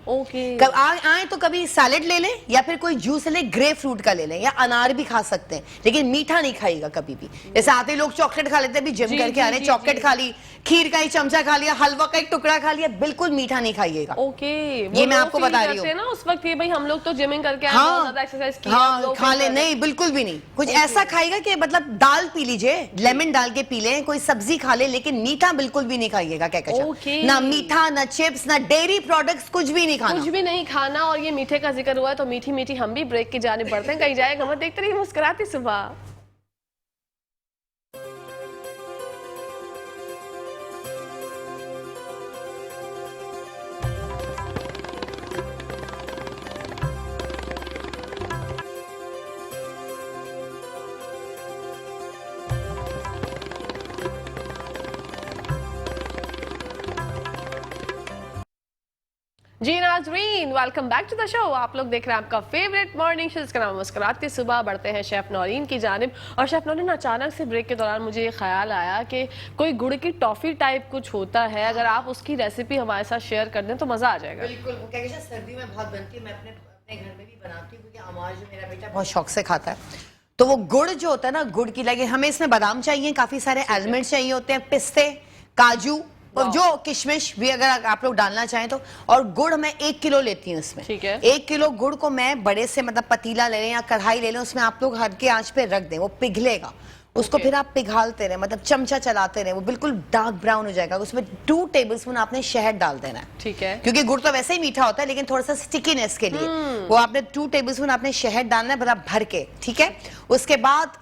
आए तो कभी सैलेड ले लें, या फिर कोई जूस ले, ग्रेप फ्रूट का ले लें, या अनार भी खा सकते हैं, लेकिन मीठा नहीं खाइएगा कभी भी। जैसे आते लोग चॉकलेट खा लेते हैं, जिम करके आ रहे, चॉकलेट खा ली, खीर का एक चमचा खा लिया, हलवा का एक टुकड़ा खा लिया, बिल्कुल मीठा नहीं खाइएगा। ये मैं आपको बता रही हूँ ना, उस वक्त ये भाई हम लोग तो जिमिंग करके बहुत ज्यादा एक्सरसाइज की, खा ले, नहीं बिल्कुल भी नहीं। कुछ ऐसा खाएगा कि मतलब दाल पी लीजिए, लेमन डाल के पी लें, कोई सब्जी खा ले, लेकिन मीठा बिल्कुल भी नहीं खाइएगा। क्या ना मीठा, ना चिप्स, ना डेयरी प्रोडक्ट्स, कुछ भी नहीं खाना, कुछ भी नहीं खाना। और ये मीठे का जिक्र हुआ है तो मीठी मीठी हम भी ब्रेक की जाने बढ़ते हैं, कहीं जाएगा मत, देखते रहिए मुस्कुराती सुबह। जी नाज़रीन, welcome back to the show. आप लोग देख रहे हैं आपका फेवरेट मॉर्निंग शो, जिसका नाम मुस्कुराती सुबह। बढ़ते हैं शेफ नौरीन की जानिब। और शेफ नौरीन, अचानक से ब्रेक के दौरान मुझे ये ख्याल आया कि कोई गुड़ की टॉफी टाइप कुछ होता है, अगर आप उसकी रेसिपी हमारे साथ शेयर कर दें तो मजा आ जाएगा। बिल्कुल, वो क्या कहते हैं, सर्दी में बहुत बनती है। मैं अपने घर में भी बनाती हूँ, क्योंकि अमार जो मेरा बेटा बहुत शौक से खाता है। तो वो गुड़ जो होता है ना, गुड़ की लगे, हमें इसमें बादाम चाहिए, काफी सारे एलिमेंट्स चाहिए होते हैं, पिस्ते, काजू, और जो किशमिश भी अगर आप लोग डालना चाहें तो। और गुड़ मैं 1 किलो लेती हूँ इसमें। ठीक है। 1 किलो गुड़ को मैं बड़े से मतलब पतीला ले लें या कढ़ाई ले लें, उसमें आप लोग हल्के आंच पे रख दें, वो पिघलेगा। उसको फिर आप पिघालते रहे, मतलब चमचा चलाते रहे, वो बिल्कुल डार्क ब्राउन हो जाएगा। उसमें 2 टेबलस्पून आपने शहद डाल देना है। ठीक है। क्योंकि गुड़ तो वैसे ही मीठा होता है, लेकिन थोड़ा सा स्टिकीनेस के लिए वो आपने 2 टेबलस्पून आपने शहद डालना है, मतलब भर के। ठीक है। उसके बाद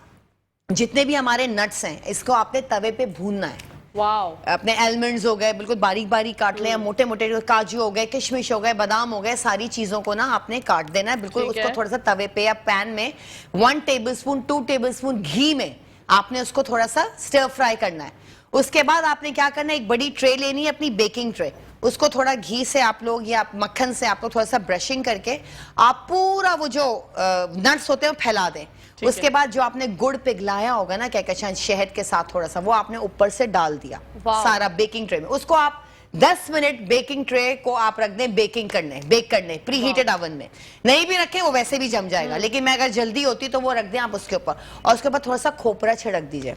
जितने भी हमारे नट्स हैं, इसको आपने तवे पे भूनना है। वाओ। अपने एलमंड्स हो गए, बिल्कुल बारीक बारीक काट लें, मोटे मोटे काजू हो गए, किशमिश हो गए, बादाम हो गए, सारी चीजों को ना आपने काट देना है बिल्कुल। उसको थोड़ा सा तवे पे या पैन में 1 टेबलस्पून 2 टेबलस्पून घी में आपने उसको थोड़ा सा स्टर फ्राई करना है। उसके बाद आपने क्या करना है, एक बड़ी ट्रे लेनी है, अपनी बेकिंग ट्रे। उसको थोड़ा घी से आप लोग या मक्खन से आप लोग थोड़ा सा ब्रशिंग करके आप पूरा वो जो नट्स होते हैं वो फैला दें। उसके बाद जो आपने गुड़ पिघलाया होगा ना, क्या कहते हैं, शहद के साथ थोड़ा सा, वो आपने ऊपर से डाल दिया सारा बेकिंग ट्रे में। उसको आप 10 मिनट बेकिंग ट्रे को आप रख दें बेक करने प्री हीटेड ओवन में। नहीं भी रखें वो वैसे भी जम जाएगा, लेकिन मैं अगर जल्दी होती तो वो रख दें आप उसके ऊपर। और उसके ऊपर थोड़ा सा खोपरा छिड़क दीजिए।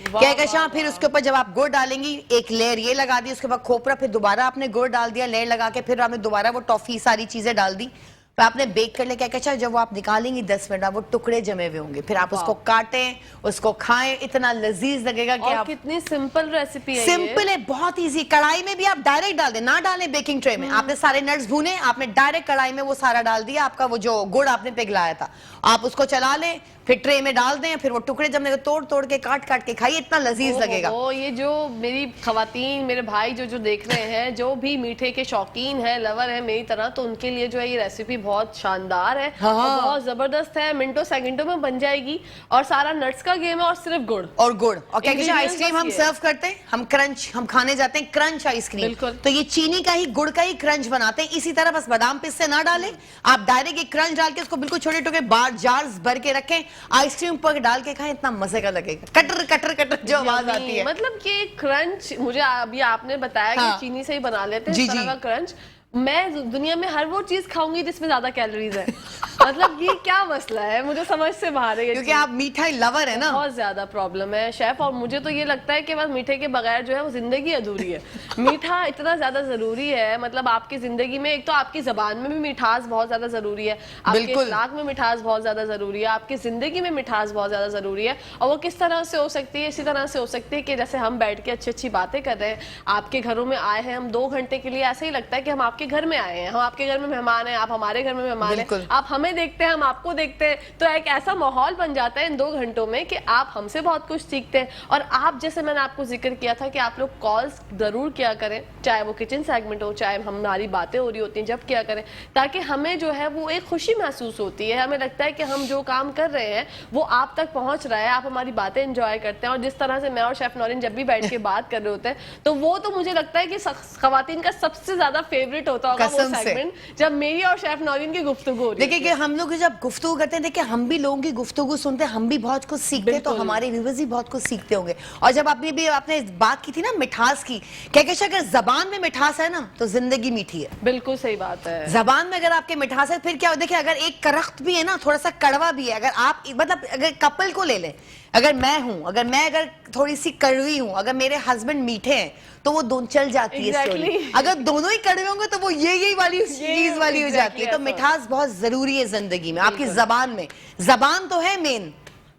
क्या कहते, फिर उसके ऊपर जब आप गुड़ डालेंगी, एक लेयर ये लगा दी, उसके बाद खोपरा, फिर दोबारा आपने गुड़ डाल दिया, लेयर लगा के फिर आपने दोबारा वो टॉफी सारी चीजें डाल दी, फिर आपने बेक कर लिया। क्या कहता है, जब वो आप निकालेंगी 10 मिनट बाद वो टुकड़े जमे हुए होंगे, फिर आप उसको काटें, उसको खाएं, इतना लजीज लगेगा कि आप। कितनी सिंपल रेसिपी है। सिंपल है, बहुत इजी। कढ़ाई में भी आप डायरेक्ट डाल दें, ना डालें बेकिंग ट्रे में। आपने सारे नट्स भूने, आपने डायरेक्ट कढ़ाई में वो सारा डाल दिया, आपका वो जो गुड़ आपने पिघलाया था, आप उसको चला लें, फिर ट्रे में डाल दें, फिर वो टुकड़े जमने तोड़ तोड़ के काट काट के खाइए, इतना लजीज लगेगा। ये जो मेरी खवातीन, मेरे भाई जो देख रहे हैं, जो भी मीठे के शौकीन है, लवर है मेरी तरह, तो उनके लिए जो है ये रेसिपी बहुत शानदार है। हाँ। और बहुत जबरदस्त है, मिनटों सेकंडों में बन जाएगी। और सारा नट्स का गेम है और सिर्फ गुड़ और क्या कहते हैं, आइसक्रीम हम सर्व करते हैं, हम खाने जाते हैं क्रंच आइसक्रीम, तो ये चीनी का ही गुड़ का ही क्रंच बनाते हैं। इसी तरह बस बादाम पिस्ते ना डालें, आप डायरेक्ट एक क्रंच डाल के उसको बिल्कुल छोटे छोटे बार जार्स भर के रखें, आइसक्रीम पर डाल के खाएं, इतना मजे का लगेगा। कटर कटर कटर जो आवाज आती है, मतलब कि क्रंच, मुझे अभी आपने बताया कि चीनी से ही बना लेते हैं इस तरह का क्रंच। मैं दुनिया में हर वो चीज खाऊंगी जिसमें ज्यादा कैलोरीज है। मतलब ये क्या मसला है, मुझे समझ से बाहर है। क्योंकि आप मिठाई लवर है ना, बहुत ज्यादा प्रॉब्लम है शेफ। और मुझे तो ये लगता है कि बस मीठे के बगैर जो है वो जिंदगी अधूरी है। मीठा इतना ज्यादा जरूरी है, मतलब आपकी जिंदगी में एक तो आपकी जबान में भी मिठास बहुत ज्यादा जरूरी है, आपके अखलाक में मिठास बहुत ज्यादा जरूरी है, आपकी जिंदगी में मिठास बहुत ज्यादा जरूरी है। और वो किस तरह से हो सकती है, इसी तरह से हो सकती है कि जैसे हम बैठ के अच्छी अच्छी बातें कर रहे हैं, आपके घरों में आए हैं हम 2 घंटे के लिए, ऐसे ही लगता है कि हम आपके घर में आए हैं, हम आपके घर में मेहमान हैं, आप हमारे घर में मेहमान हैं, आप हमें देखते हैं, हम आपको देखते हैं। तो एक ऐसा माहौल बन जाता है इन 2 घंटों में कि आप हमसे बहुत कुछ सीखते हैं। और आप, जैसे मैंने आपको जिक्र किया था कि आप लोग कॉल्स जरूर किया करें, चाहे वो किचन सेगमेंट हो, चाहे हमारी बातें हो रही होती हैं, जब किया करें, ताकि हमें जो है वो एक खुशी महसूस होती है। हमें लगता है कि हम जो काम कर रहे हैं वो आप तक पहुंच रहा है, आप हमारी बातें एंजॉय करते हैं। और जिस तरह से मैं और शेफ नौरीन जब भी बैठ के बात कर रहे होते हैं, तो वो तो मुझे लगता है कि खवातीन का सबसे ज्यादा फेवरेट होता होगा वो सेगमेंट, जब मेरी और शेफ नौरीन की गुफ्तगू हो रही है। देखिए कि हम लोग जब गुफ्तगू करते हैं, देखिए हम भी लोगों की गुफ्तगू सुनते हैं, हम भी बहुत कुछ सीखते हैं, तो हमारे व्यूअर्स भी बहुत कुछ सीखते होंगे। और जब आपने बात की थी ना मिठास की, क्या कहते हैं, अगर जबान में मिठास है ना तो जिंदगी मीठी है। बिल्कुल सही बात है। जबान में अगर आपके मिठास है, फिर क्या हो, देखिए अगर एक करख्त भी है ना, थोड़ा सा कड़वा भी है, अगर आप मतलब अगर कपल को ले लें, अगर मैं थोड़ी सी कड़वी हूं, अगर मेरे हस्बैंड मीठे हैं, तो वो दोनों चल जाती है स्टोरी। अगर दोनों ही कड़वे होंगे तो वो यही वाली चीज वाली हो जाती है। तो मिठास बहुत जरूरी है जिंदगी में, आपकी जबान में। जबान तो है मेन,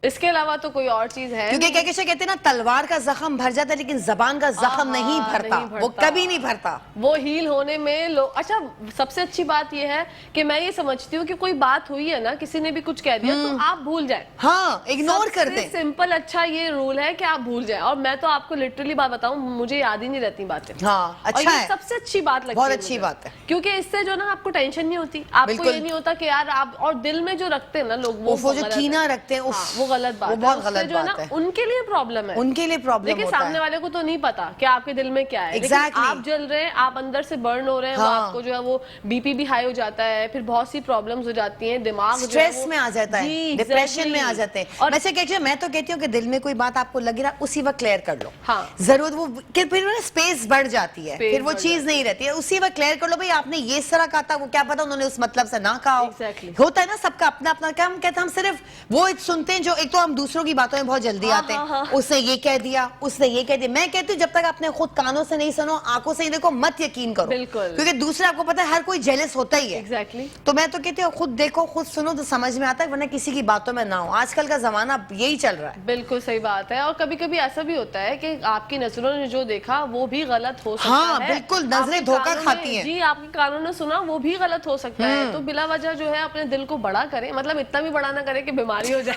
इसके अलावा तो कोई और चीज है, क्योंकि क्या कहते हैं ना, तलवार का जख्म भर जाता है लेकिन जबान का जख्म नहीं भरता, वो कभी नहीं भरता, वो हील होने में लोग। अच्छा, सबसे अच्छी बात ये है कि मैं ये समझती हूँ कि कोई बात हुई है ना, किसी ने भी कुछ कह दिया तो आप भूल जाए, हाँ, इग्नोर कर दें। सिंपल अच्छा ये रूल है कि आप भूल जाए। और मैं तो आपको लिटरली बात बताऊं, मुझे याद ही नहीं रहती बातें। हाँ, अच्छा है, सबसे अच्छी बात लगती है, बहुत अच्छी बात है, क्योंकि इससे जो ना आपको टेंशन नहीं होती, आपको ये नहीं होता कि यार आप, और दिल में जो रखते हैं ना लोग, वो जो कीना रखते हैं, वो गलत बात वो है, बहुत उससे गलत जो है बात ना है। उनके लिए प्रॉब्लम है, उनके लिए प्रॉब्लम लेकिन होता सामने है। वाले को तो नहीं पता कि आपके दिल में क्या है। लेकिन Exactly. आप जल रहे हैं, आप अंदर से बर्न हो रहे हैं, वो हाँ। आपको जो है वो बीपी भी हाई हो जाता है, फिर बहुत सी प्रॉब्लम्स हो जाती हैं, दिमाग जो है स्ट्रेस वो- में आ जाता है, जी, डिप्रेशन exactly. में आ जाते हैं। और वैसे कहती हूँ, मैं तो कहती हूँ कि दिल में कोई बात आपको लगी रहा उसी वक्त क्लियर कर लो। हाँ। जरूरत वो कि फिर ना स्पेस बढ़ जाती है, Space फिर वो बढ़ चीज नहीं रहती है, उसी वक्त क्लियर कर लो। भाई आपने ये इस तरह कहा था, वो क्या पता उन्होंने उस मतलब से ना कहा हो। Exactly. होता है ना सबका अपना अपना, क्या हम कहते हैं, हम सिर्फ वो सुनते हैं जो, एक तो हम दूसरों की बातों में बहुत जल्दी हाँ, आते हैं। हाँ, हाँ। उसने ये कह दिया, उसने ये कह दिया। मैं कहती हूँ जब तक आपने खुद कानों से नहीं सुनो, आंखों से ही देखो, मत यकीन करो। बिल्कुल। क्योंकि दूसरा आपको पता है हर कोई जेलस होता ही है। एग्जैक्टली तो मैं तो कहती हूँ खुद देखो, खुद सुनो तो समझ में आता है, वरना किसी की बातों में ना हो। आजकल का जमाना यही चल रहा है। बिल्कुल सही बात है। और कभी कभी ऐसा भी होता है कि आपकी नजरों ने जो देखा वो भी गलत हो सकता हाँ, है। बिल्कुल, नजरें आपके धोखा कानों खाती ने- हैं। जी, आपके कानों ने सुना वो भी गलत हो सकता है। तो बिला वजह जो है अपने दिल को बड़ा करें, मतलब इतना भी बड़ा ना करें कि बीमारी हो जाए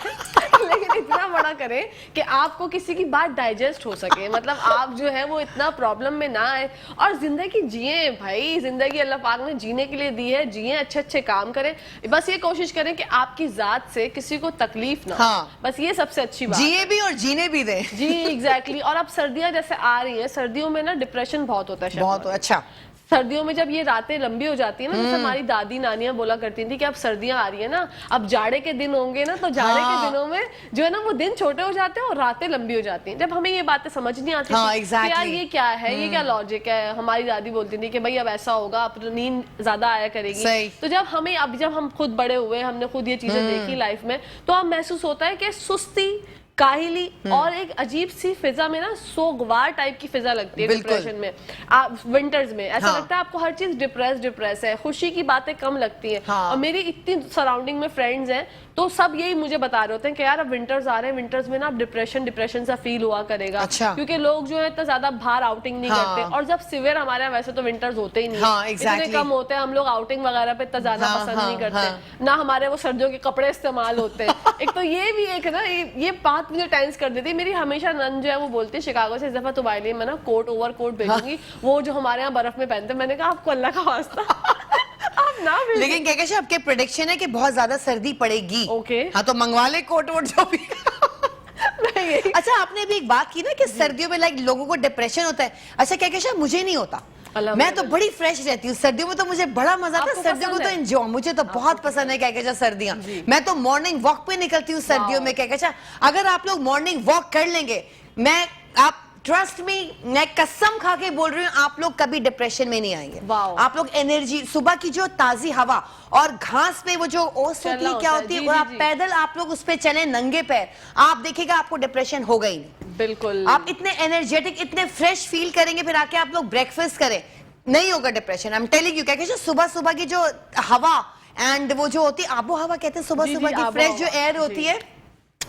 लेकिन इतना बड़ा करें कि आपको किसी की बात डाइजेस्ट हो सके, मतलब आप जो है वो इतना प्रॉब्लम में ना आए और जिंदगी जिए। भाई जिंदगी अल्लाह पाक ने जीने के लिए दी है, जिए, अच्छे अच्छे काम करें। बस ये कोशिश करें कि आपकी जात से किसी को तकलीफ ना हो। हाँ। बस ये सबसे अच्छी बात है। जिए भी और जीने भी दे। जी एग्जैक्टली। और अब सर्दियां जैसे आ रही हैं, सर्दियों में ना डिप्रेशन बहुत होता है। बहुत अच्छा। सर्दियों में जब ये रातें लंबी हो जाती है ना, जैसे हमारी दादी नानियां बोला करती थी कि अब सर्दियां आ रही है ना, अब जाड़े के दिन होंगे ना, तो जाड़े हाँ। के दिनों में जो है ना वो दिन छोटे हो जाते हैं और रातें लंबी हो जाती हैं। जब हमें ये बातें समझ नहीं आती हाँ, थी exactly. कि यार ये क्या है, ये क्या लॉजिक है। हमारी दादी बोलती थी कि भाई अब ऐसा होगा, अब तो नींद ज्यादा आया करेगी। सही। तो जब हम खुद बड़े हुए, हमने खुद ये चीजें देखी लाइफ में, तो अब महसूस होता है कि सुस्ती, काहिली और एक अजीब सी फिजा में ना सोगवार टाइप की फिजा लगती है बिल्कुल। डिप्रेशन में। आप विंटर्स में ऐसा हाँ। लगता है आपको हर चीज डिप्रेस है, खुशी की बातें कम लगती हैं। हाँ। और मेरी इतनी सराउंडिंग में फ्रेंड्स हैं तो सब यही मुझे बता रहे होते हैं कि यार अब विंटर्स आ रहे हैं, विंटर्स में ना अब डिप्रेशन सा फील हुआ करेगा। अच्छा। क्योंकि लोग जो है इतना ज्यादा बाहर आउटिंग नहीं हाँ। करते। और जब सिवियर हमारे यहाँ वैसे तो विंटर्स होते ही नहीं हाँ, है, exactly. इतने कम होते हैं, हम लोग आउटिंग वगैरह पे इतना ज्यादा हाँ, पसंद हाँ, नहीं करते। हाँ। ना हमारे वो सर्दियों के कपड़े इस्तेमाल होते हैं। एक तो ये भी एक ना ये बात मुझे टेंस कर देती है। मेरी हमेशा नन जो है वो बोलती है शिकागो से, इस दफा तुम्हारे लिए मैं ना ओवर कोट भेजूंगी, वो जो हमारे यहाँ बर्फ में पहनते हैं। मैंने कहा आपको अल्लाह का वास्ता आप ना भेजें। लेकिन क्या कहते आपके प्रेडिक्शन है कि बहुत ज्यादा सर्दी पड़ेगी। ओके। हाँ, तो मंगवा ले कोट वोट जो भी। मैं यही- अच्छा, आपने अभी एक बात की ना कि सर्दियों में लाइक लोगों को डिप्रेशन होता है। अच्छा, क्या कहते मुझे नहीं होता। मैं तो बड़ी फ्रेश रहती हूँ सर्दियों में, तो मुझे बड़ा मजा आता है। आपको सर्दियों को पसंद तो है? एंजॉय, मुझे तो बहुत पसंद है क्या कहते सर्दियां। मैं तो मॉर्निंग वॉक पे निकलती हूँ सर्दियों में। क्या कहते अगर आप लोग मॉर्निंग वॉक कर लेंगे, आप ट्रस्ट मी, मैं कसम खा के बोल रही हूँ, आप लोग कभी डिप्रेशन में नहीं आएंगे। वाओ। आप लोग एनर्जी, सुबह की जो ताजी हवा और घास पे वो जो ओस होती है, क्या होती है, जी, और जी, आप जी। पैदल आप लोग उस पे चले नंगे पैर, आप देखिएगा आपको डिप्रेशन होगा ही नहीं। बिल्कुल। आप इतने एनर्जेटिक, इतने फ्रेश फील करेंगे, फिर आके आप लोग ब्रेकफास्ट करें, नहीं होगा depression. I am telling you. क्या कहते सुबह सुबह की जो हवा एंड वो जो होती है आबो हवा कहते हैं, सुबह जी, सुबह जी, की आबो फ्रेश जो हवा, एयर जी। होती है,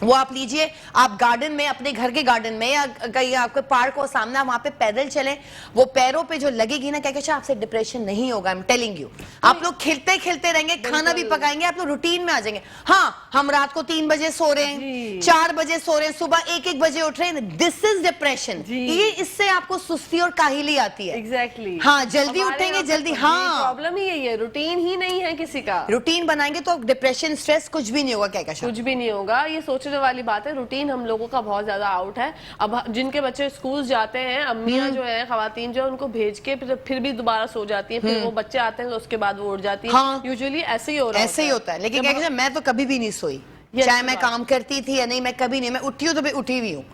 वो आप लीजिए, आप गार्डन में, अपने घर के गार्डन में या कहीं आपके पार्क हो सामने, वहां पे पैदल चलें, वो पैरों पे जो लगेगी ना, क्या कहते हैं, आपसे डिप्रेशन नहीं होगा। I am telling you. आप लोग खिलते खिलते रहेंगे, खाना भी पकाएंगे, आप लोग रूटीन में आ जाएंगे। हाँ, हम रात को 3 बजे सो रहे हैं, 4 बजे सो रहे हैं, सुबह 1-1 बजे उठ रहे हैं, दिस इज डिप्रेशन। ये इससे आपको सुस्ती और काहिली आती है। एग्जैक्टली। हाँ, जल्दी उठेंगे, जल्दी। हाँ, प्रॉब्लम ही यही है, रूटीन ही नहीं है किसी का। रूटीन बनाएंगे तो डिप्रेशन, स्ट्रेस कुछ भी नहीं होगा। क्या कहते कुछ भी नहीं होगा। ये सोचने वाली बात है। रूटीन हम लोगों का बहुत ज्यादा आउट है। अब जिनके बच्चे स्कूल जाते हैं, अम्मियां जो है, खवातीन जो है, उनको भेज के फिर भी दोबारा सो जाती हैं, फिर वो बच्चे आते हैं तो उसके बाद वो उठ जाती है। हाँ। यूजुअली ऐसे ही हो रहा ऐसे ही होता है। लेकिन क्या कहते हैं, मैं तो कभी भी नहीं सोई, ये चाहे अच्छी मैं बात काम करती थी या नहीं, मैं कभी नहीं। मैं उठी हूँ तो मैं उठी हुई हूँ,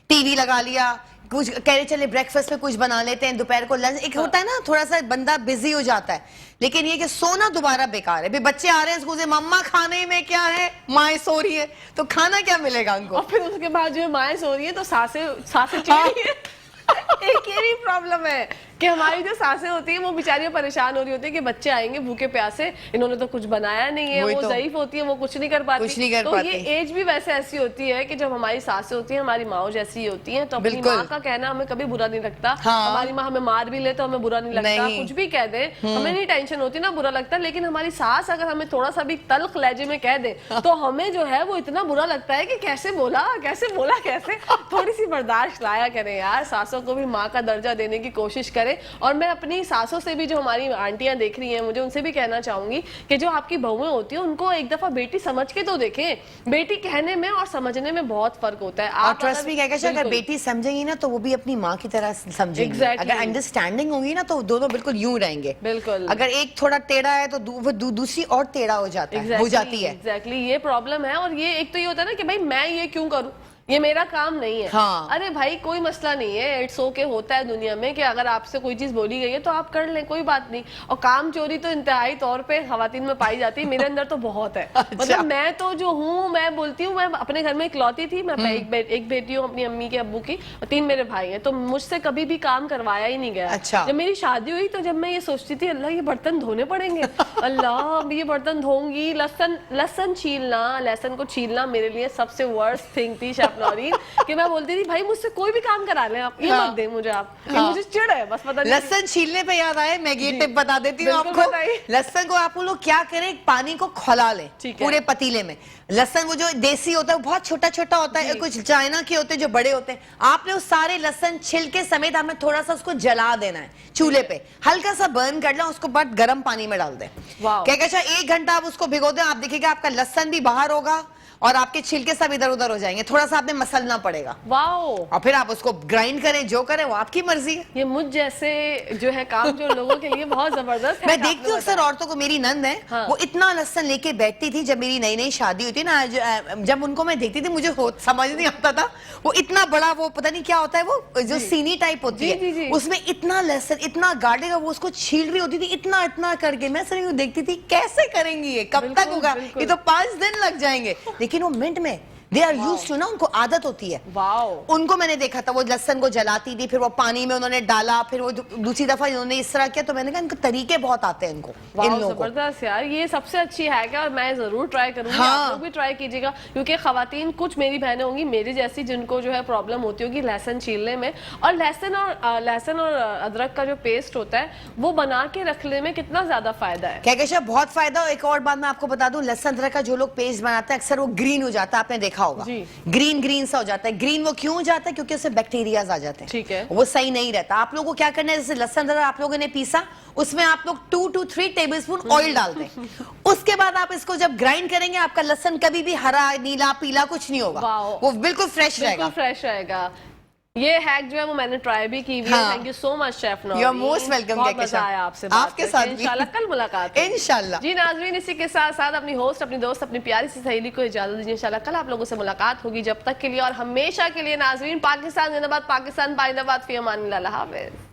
टीवी लगा लिया, कुछ कह रहे चले ब्रेकफास्ट में कुछ बना लेते हैं, दोपहर को लंच। एक होता है ना, थोड़ा सा बंदा बिजी हो जाता है। लेकिन ये कि सोना दोबारा बेकार है। बच्चे आ रहे हैं स्कूल से, मम्मा खाने में क्या है, माए सो रही है, तो खाना क्या मिलेगा उनको। और फिर उसके बाद जो है माएँ सो रही है तो सासें चिड़ रही है। एक ये भी प्रॉब्लम है कि हमारी जो सासें होती हैं वो बेचारियां परेशान हो रही होती है कि बच्चे आएंगे भूखे प्यासे, इन्होंने तो कुछ बनाया नहीं है, वो ज़ईफ होती है, वो कुछ नहीं कर पाती। कुछ नहीं कर तो पाती। ये एज भी वैसे ऐसी होती है कि जब हमारी सासें होती हैं, हमारी माँ जैसी होती हैं, तो अपनी बिल्कुल। माँ का कहना हमें कभी बुरा नहीं लगता। हाँ। हमारी माँ हमें मार भी ले तो हमें बुरा नहीं लगता, नहीं। कुछ भी कह दे हमें नहीं टेंशन होती ना, बुरा लगता। लेकिन हमारी सास अगर हमें थोड़ा सा भी तल्ख लहजे में कह दे तो हमें जो है वो इतना बुरा लगता है कि कैसे बोला कैसे। थोड़ी सी बर्दाश्त लाया करें यार, सासों को भी माँ का दर्जा देने की कोशिश करें। करें। और मैं अपनी सासों से भी, जो हमारी आंटियां देख रही हैं, मुझे उनसे भी कहना चाहूंगी कि जो आपकी बहुएं होती हैं उनको एक दफा बेटी समझ के तो देखें। बेटी कहने में और समझने में बहुत फर्क होता है। और ट्रस्ट मी कहकर अगर बेटी समझेगी ना तो वो भी अपनी माँ की तरह समझेगी। Exactly. अगर अंडरस्टैंडिंग होगी ना तो दोनों बिल्कुल यूं रहेंगे। बिल्कुल। अगर एक थोड़ा टेढ़ा है तो वो दूसरी और टेढ़ा हो जाता है, हो जाती है। एग्जैक्टली ये प्रॉब्लम है। और ये एक तो ये होता है ना कि भाई मैं ये क्यों करूं, ये मेरा काम नहीं है। हाँ। अरे भाई कोई मसला नहीं है, इट्स ओके, होता है दुनिया में कि अगर आपसे कोई चीज बोली गई है तो आप कर लें, कोई बात नहीं। और काम चोरी तो इंतहाई तौर पे खवातीन में पाई जाती है, मेरे अंदर तो बहुत है। अच्छा। मतलब मैं तो जो हूँ, मैं बोलती हूँ, मैं अपने घर में इकलौती थी, मैं एक बेटी हूँ अपनी अम्मी के अब्बू की, और 3 मेरे भाई हैं, तो मुझसे कभी भी काम करवाया ही नहीं गया। अच्छा। जब मेरी शादी हुई तो जब मैं ये सोचती थी अल्लाह ये बर्तन धोने पड़ेंगे, अल्लाह अब ये बर्तन धोऊंगी, लहसन छीलना, लहसन को छीलना मेरे लिए सबसे वर्स्ट थिंग थी शेफ नौरीन। कि मैं बोलती थी भाई मुझसे कोई भी काम करा लें आप, ये मत दें मुझे आप, ये मुझे चिढ़ है बस। पता नहीं लहसुन छीलने पे याद आए, मैं ये टिप बता देती हूँ बिल्कुल आपको। बताइए। लहसुन को आप लोग क्या करें, पानी को खौला लें ठीक है। पूरे पतीले में। लहसुन वो जो देसी होता है वो बहुत छोटा छोटा होता है, कुछ चाइना के होते हैं जो बड़े होते हैं। आपने उस सारे लहसुन छिलके समेत आपने थोड़ा सा उसको जला देना है चूल्हे पे, हल्का सा बर्न कर लें, उसको बाद गर्म पानी में डाल दें। वाह। क्या कहता है 1 घंटा आप उसको भिगो दें, आप देखिएगा आपका लहसुन भी बाहर होगा और आपके छिलके सब इधर उधर हो जाएंगे। थोड़ा सा आपने मसलना पड़ेगा वाओ। और फिर आप उसको ग्राइंड करें, जो करें वो आपकी मर्जी है। ये मुझ जैसे जो है काम जो लोगों के लिए बहुत जबरदस्त है। मैं देखती हूँ अक्सर औरतों को, मेरी नंद है हाँ। वो इतना लहसुन लेके बैठती थी जब मेरी नई नई शादी हुई थी ना, जब उनको मैं देखती थी मुझे समझ नहीं आता था। वो इतना बड़ा, वो पता नहीं क्या होता है, वो जो सीनी टाइप होती जी, जी, जी। है, उसमें इतना लहसुन, इतना गार्लिक, वो उसको छील रही होती थी इतना इतना करके। मैं सिर्फ देखती थी कैसे करेंगी ये, कब तक बिल्कुल, होगा, बिल्कुल। ये तो 5 दिन लग जाएंगे। लेकिन वो मिनट में दे आर यूज्ड टू ना, उनको आदत होती है। वाओ। उनको मैंने देखा था वो लहसुन को जलाती थी, फिर वो पानी में उन्होंने डाला, फिर वो दूसरी दफा इन्होंने इस तरह किया। तो मैंने कहा इनको तरीके बहुत आते हैं इनको, इन लोगों को। जबरदस्त यार, ये सबसे अच्छी हैक है और मैं जरूर ट्राई करूंगी। हाँ। आप लोग भी ट्राई कीजिएगा, क्योंकि खवातीन, कुछ मेरी बहनें होंगी मेरी जैसी जिनको जो है प्रॉब्लम होती होगी लहसुन छीलने में। और लहसुन और अदरक का जो पेस्ट होता है वो बना के रखने में कितना ज्यादा फायदा है। क्या बहुत फायदा। एक और बात मैं आपको बता दूं, लहसुन अदरक का जो लोग पेस्ट बनाते हैं अक्सर वो ग्रीन हो जाता है, आपने देखा होगा। जी। ग्रीन सा हो जाता है। ग्रीन वो क्यों हो जाता है? क्योंकि उससे बैक्टीरियाज आ जाते हैं। ठीक है। वो सही नहीं रहता। आप लोगों को क्या करना है, जैसे लहसुन अदरक आप लोगों ने पीसा, उसमें आप लोग 2 to 3 टेबलस्पून ऑयल डाल दें। उसके बाद आप इसको जब ग्राइंड करेंगे, आपका लहसुन कभी भी हरा, नीला, पीला कुछ नहीं होगा, वो बिल्कुल फ्रेश रहेगा। बिल्कुल फ्रेश रहेगा। ये हैक जो है वो मैंने ट्राई भी की हुई है। Thank you so much chef Naureen. You are most welcome. बहुत मजा आया आपसे बात आपके साथ भी। इंशाल्लाह कल मुलाकात होगी। इंशाल्लाह। जी नाज़रीन, इसी के साथ साथ अपनी होस्ट, अपनी दोस्त, अपनी प्यारी सी सहेली को इजाजत दीजिए। इंशाल्लाह कल आप लोगों से मुलाकात होगी। जब तक के लिए और हमेशा के लिए नाज़रीन, पाकिस्तान जिंदाबाद, पाकिस्तान बाइंदाबाद, फी अमान अल्लाह हाफ़िज़।